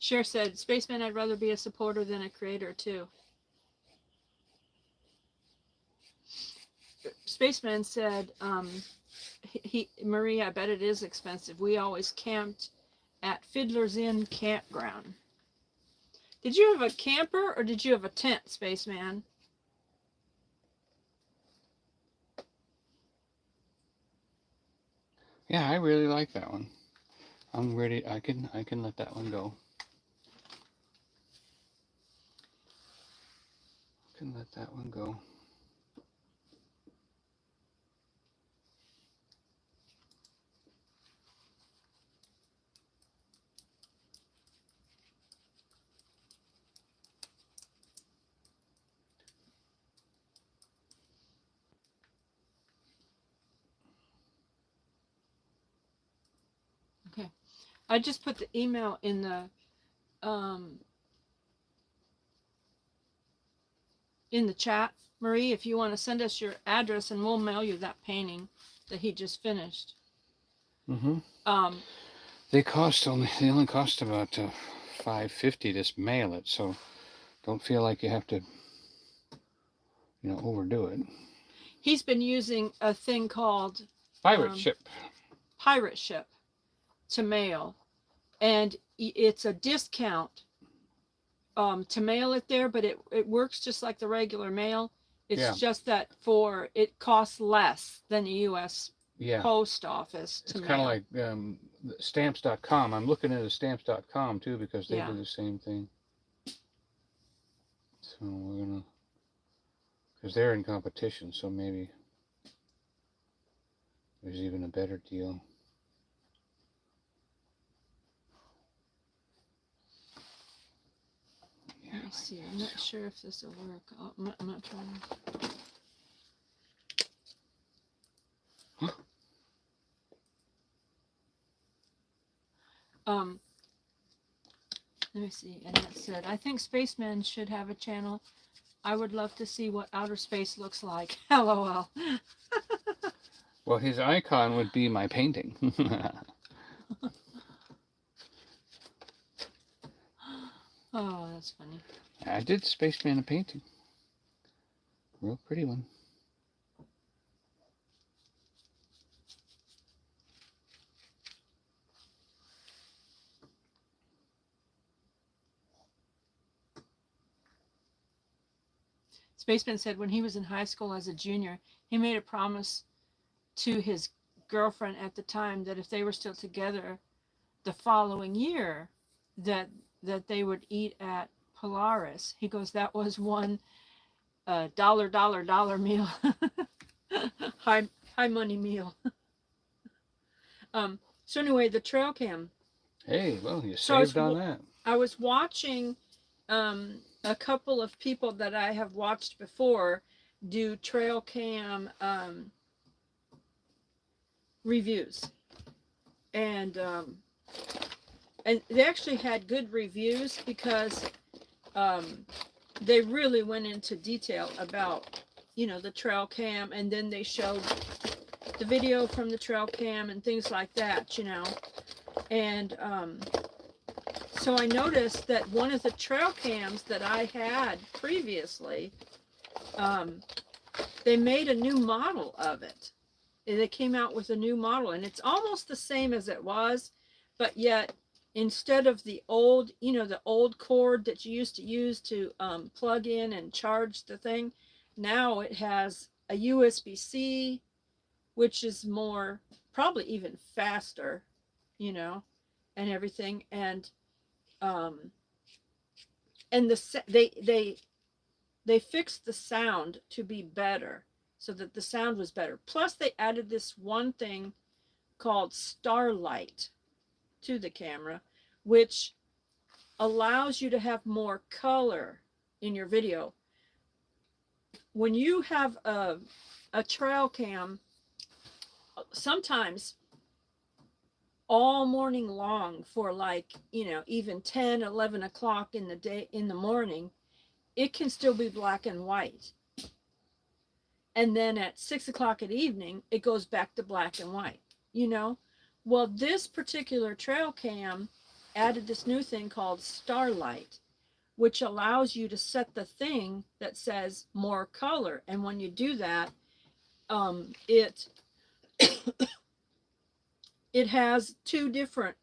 Cher said, Spaceman, I'd rather be a supporter than a creator, too. Spaceman said, Marie, I bet it is expensive. We always camped at Fiddler's Inn Campground. Did you have a camper or did you have a tent, Spaceman? Yeah, I really like that one. I'm ready. I can let that one go. Let that one go. Okay. I just put the email in the chat, Marie, if you want to send us your address and we'll mail you that painting that he just finished. Mm-hmm. They only cost about $5.50 to mail it, so don't feel like you have to, overdo it. He's been using a thing called Pirate Ship to mail, and it's a discount to mail it there, but it works just like the regular mail. It's just that it costs less than the U.S. post office to mail. It's kind of like stamps.com. I'm looking at stamps.com too because they do the same thing. So we're gonna, because they're in competition, so maybe there's even a better deal. Let me see. I'm not sure if this will work. I'm not trying to. Let me see. And it said, I think Spaceman should have a channel. I would love to see what outer space looks like. LOL. Well, his icon would be my painting. Oh, that's funny. I did Spaceman a painting. Real pretty one. Spaceman said when he was in high school as a junior, he made a promise to his girlfriend at the time that if they were still together the following year, that they would eat at Polaris. He goes, that was one dollar meal. high money meal. So anyway, the trail cam. Hey, well, you saved on that. I was watching a couple of people that I have watched before do trail cam reviews, and they actually had good reviews because they really went into detail about the trail cam, and then they showed the video from the trail cam and things like that, and so I noticed that one of the trail cams that I had previously, they made a new model of it. They came out with a new model, and it's almost the same as it was, but yet instead of the old, you know, the old cord that you used to use to plug in and charge the thing, now it has a USB-C, which is more, probably even faster, you know, and everything. And they fixed the sound to be better, so that the sound was better. Plus they added this one thing called Starlight to the camera, which allows you to have more color in your video. When you have a trail cam, sometimes all morning long for, like, you know, even 10, 11 o'clock in the day, in the morning, it can still be black and white. And then at 6 o'clock at evening, it goes back to black and white, you know? Well, this particular trail cam added this new thing called Starlight, which allows you to set the thing that says more color. And when you do that, it it has two different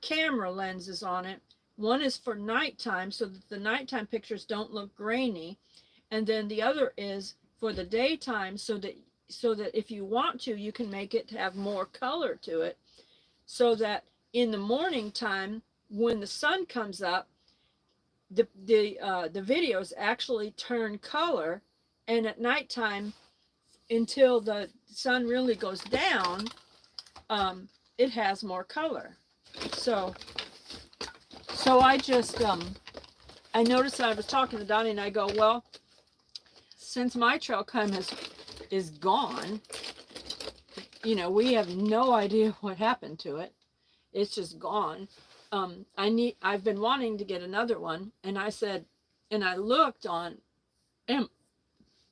camera lenses on it. One is for nighttime, so that the nighttime pictures don't look grainy, and then the other is for the daytime, so that if you want to, you can make it have more color to it, so that in the morning time, when the sun comes up, the videos actually turn color, and at nighttime, until the sun really goes down, it has more color. So I just I noticed that I was talking to Donny, and I go, well, since my trail cam is gone, you know, we have no idea what happened to it. It's just gone. I've been wanting to get another one, and I said, and I looked on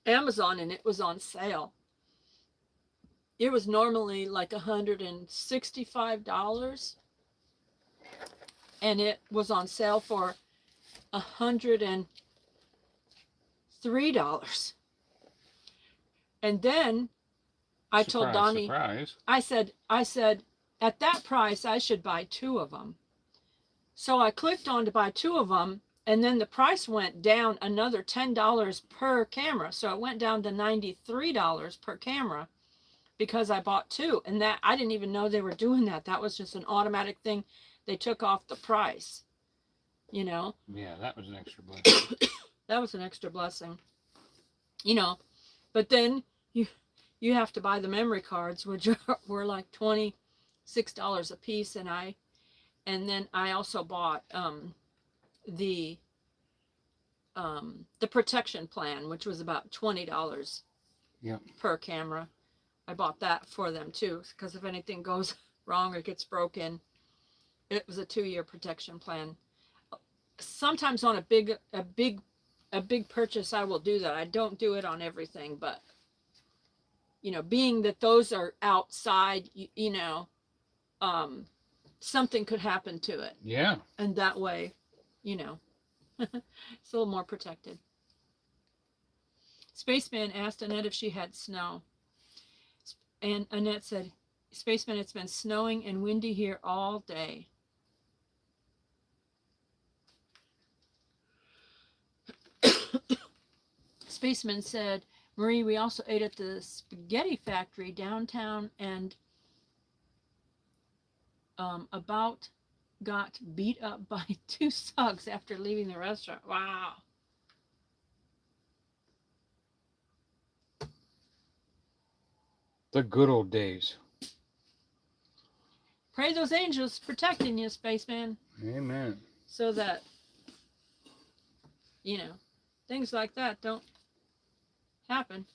Amazon, and it was on sale. It was normally like $165, and it was on sale for $103. And then I told Donny, surprise. I said, at that price, I should buy two of them. So I clicked on to buy two of them, and then the price went down another $10 per camera. So it went down to $93 per camera, because I bought two. And that, I didn't even know they were doing that. That was just an automatic thing. They took off the price, you know. Yeah, that was an extra blessing. That was an extra blessing, you know. But then you have to buy the memory cards, which were like $26 a piece. And then I also bought the protection plan, which was about $20 per camera. I bought that for them too, because if anything goes wrong or gets broken, it was a 2-year protection plan. Sometimes on a big purchase, I will do that. I don't do it on everything, but you know, being that those are outside, you know, something could happen to it. Yeah. And that way, you know, it's a little more protected. Spaceman asked Annette if she had snow. And Annette said, Spaceman, it's been snowing and windy here all day. Spaceman said, Marie, we also ate at the spaghetti factory downtown and about got beat up by 2 thugs after leaving the restaurant. Wow. The good old days. Pray those angels protecting you, Spaceman. Amen. So that, you know, things like that don't happen.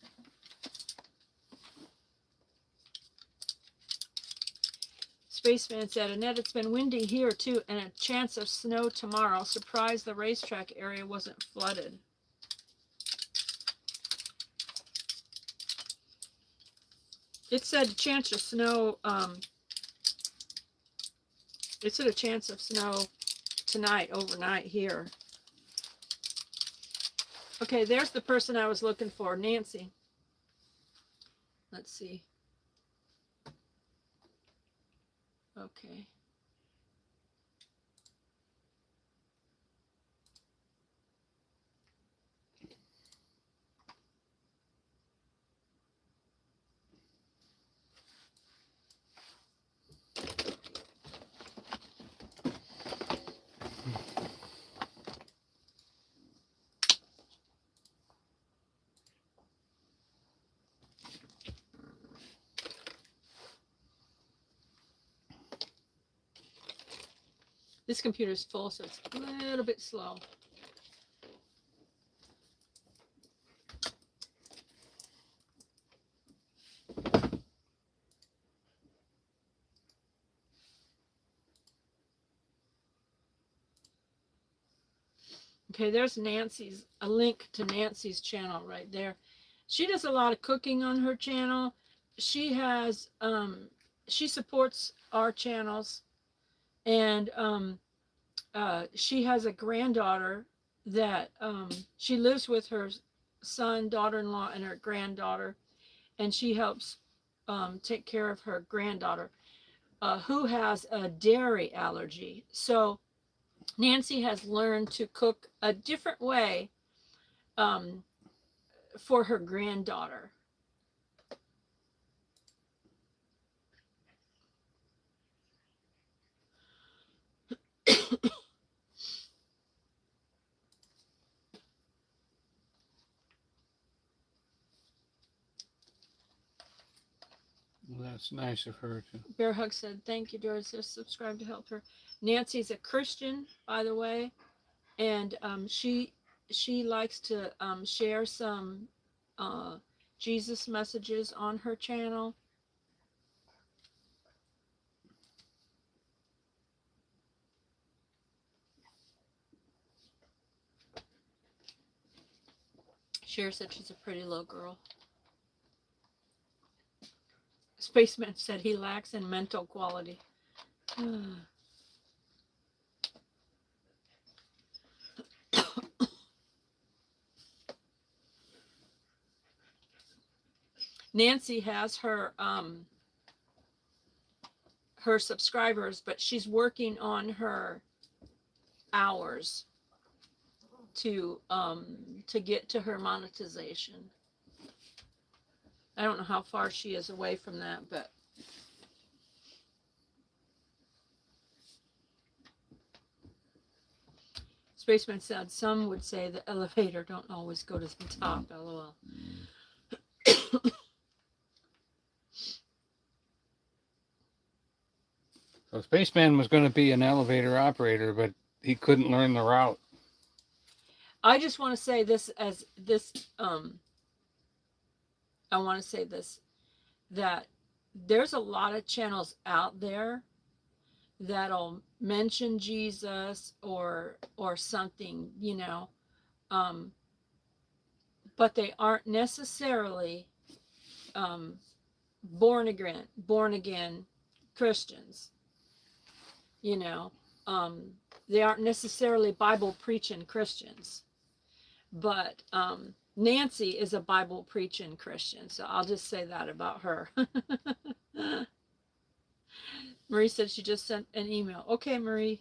Spaceman said, Annette, it's been windy here too, and a chance of snow tomorrow. Surprised the racetrack area wasn't flooded. It said a chance of snow, it said a chance of snow tonight, overnight here. Okay, there's the person I was looking for, Nancy. Let's see. Okay. This computer's full, so it's a little bit slow. Okay, there's Nancy's, a link to Nancy's channel right there. She does a lot of cooking on her channel. She has, she supports our channels, and she has a granddaughter that she lives with her son, daughter-in-law, and her granddaughter, and she helps take care of her granddaughter who has a dairy allergy. So Nancy has learned to cook a different way for her granddaughter. Well, that's nice of her to. Bear Hug said, "Thank you, Doris. Just subscribe to help her." Nancy's a Christian, by the way, and she likes to share some Jesus messages on her channel. Cher said she's a pretty little girl. Spaceman said he lacks in mental quality. Nancy has her her subscribers, but she's working on her hours to get to her monetization. I don't know how far she is away from that, but Spaceman said some would say the elevator don't always go to the top. LOL. So Spaceman was going to be an elevator operator, but he couldn't learn the route. I just want to say this as this I want to say this, that there's a lot of channels out there that'll mention Jesus or something, you know, but they aren't necessarily born again Christians, you know. They aren't necessarily Bible preaching Christians, but Nancy is a Bible preaching Christian, so I'll just say that about her. Marie said she just sent an email. Okay, Marie.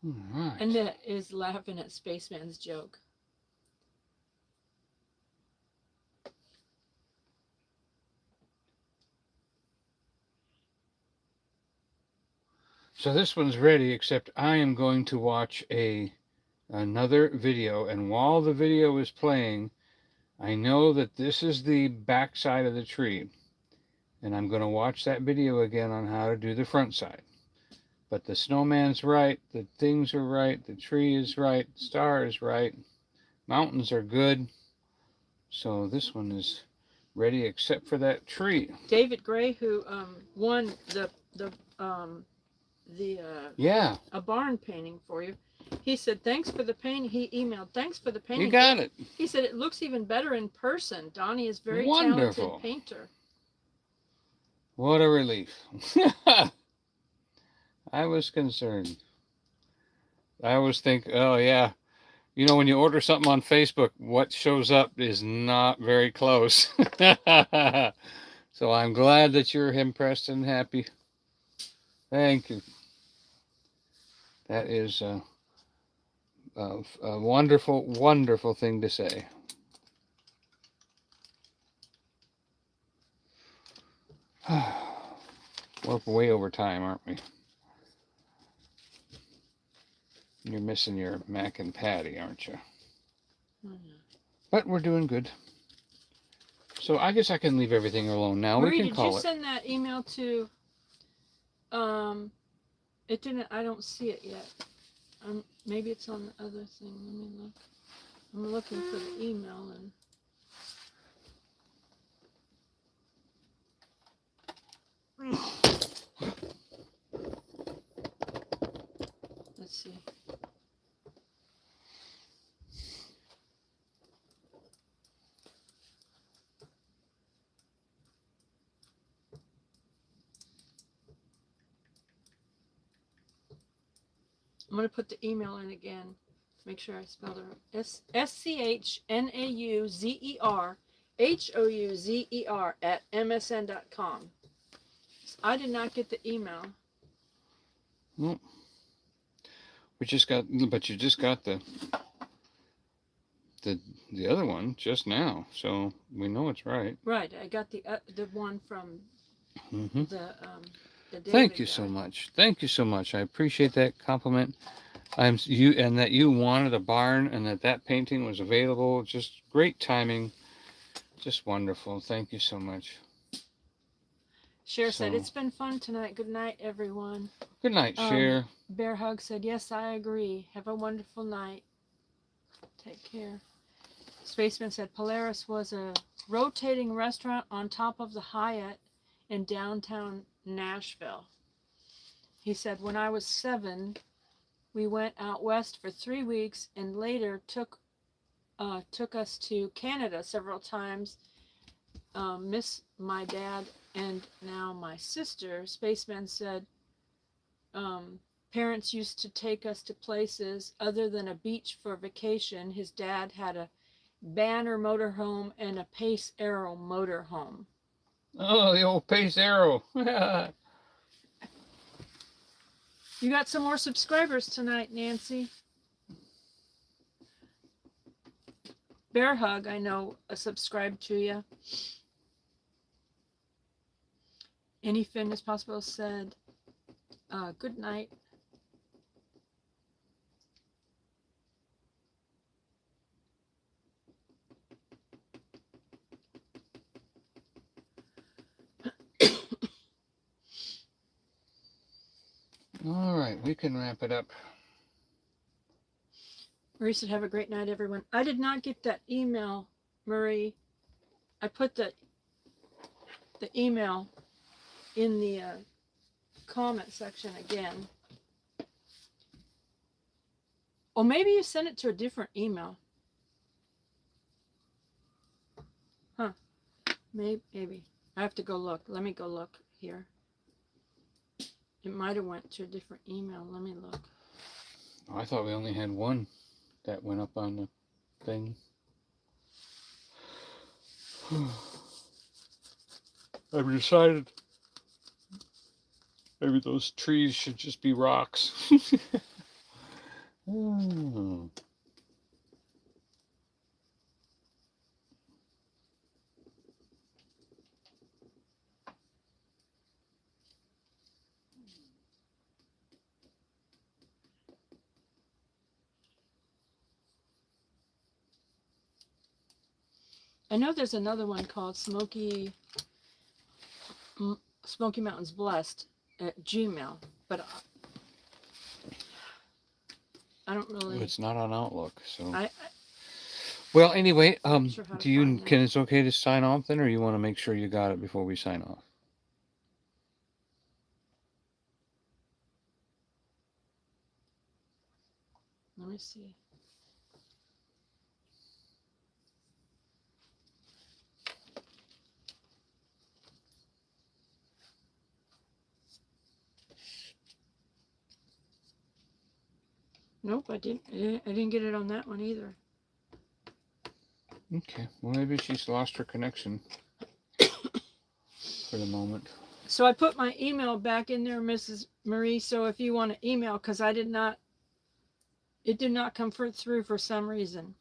All right. Annette is laughing at Spaceman's joke. So this one's ready, except I am going to watch another video, and while the video is playing, I know that this is the back side of the tree, and I'm going to watch that video again on how to do the front side. But the snowman's right, the things are right, the tree is right, the star is right, mountains are good. So this one is ready except for that tree. David Gray, who won Yeah, a barn painting for you. He said, thanks for the painting. He emailed, thanks for the painting. You got it. He said, it looks even better in person. Donny is very Wonderful. talented painter. What a relief. I was concerned. I always think, oh, yeah. You know, when you order something on Facebook, what shows up is not very close. So I'm glad that you're impressed and happy. Thank you. That is a wonderful, wonderful thing to say. We're way over time, aren't we? You're missing your mac and patty, aren't you? Mm-hmm. But we're doing good. So I guess I can leave everything alone now. Marie, We can did call you it. send that email to, it didn't, I don't see it yet. Maybe it's on the other thing. Let me look. I'm looking for the email and. Let's see. I'm going to put the email in again. Make sure I spelled it right. SCHNAUZERHOUZER@msn.com. I did not get the email. Well, we just got, but you just got the other one just now, so we know it's right. Right, I got the one from Mm-hmm. the David Thank you guy. so much. Thank you so much. I appreciate that compliment. And that you wanted a barn and that painting was available. Just great timing. Just wonderful. Thank you so much. Cher said, it's been fun tonight. Good night, everyone. Good night, Cher. Bear Hug said, yes, I agree. Have a wonderful night. Take care. Spaceman said, Polaris was a rotating restaurant on top of the Hyatt in downtown Nashville. He said, when I was 7, we went out west for 3 weeks and later took us to Canada several times. Miss my dad and now my sister. Spaceman said, parents used to take us to places other than a beach for vacation. His dad had a Banner motorhome and a Pace Arrow motorhome. Oh, the old Pace Arrow. You got some more subscribers tonight, Nancy. Bear Hug, I know, subscribed to you. Any Fitness Possible said, good night. All right, we can wrap it up. Marie said, have a great night, everyone. I did not get that email, Marie. I put the email in the comment section again. Or maybe you sent it to a different email. Huh. Maybe. I have to go look. Let me go look here. It might have went to a different email. Let me look. Oh, I thought we only had one that went up on the thing. I've decided maybe those trees should just be rocks. I know there's another one called Smoky Mountains Blessed at Gmail, but I don't really. It's not on Outlook, so. I well, anyway, sure how to do you find can that. it's okay to sign off then, or you want to make sure you got it before we sign off? me see. Nope, I didn't get it on that one either. Okay, well maybe she's lost her connection for the moment. So I put my email back in there, Mrs. Marie. So if you want to email, because it did not come through for some reason.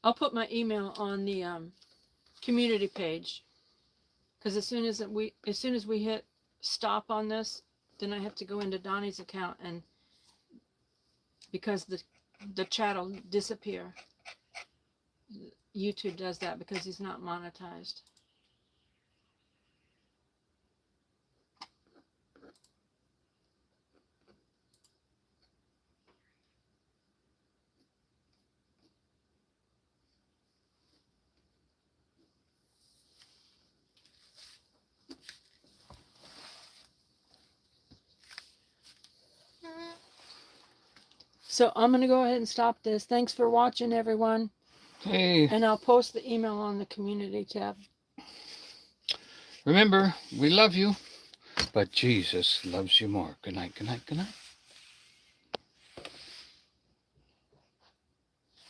I'll put my email on the community page, because as soon as we hit stop on this, then I have to go into Donny's account, and because the chat will disappear. YouTube does that because he's not monetized. So I'm going to go ahead and stop this. Thanks for watching, everyone. Hey. And I'll post the email on the community tab. Remember, we love you, but Jesus loves you more. Good night, good night, good night.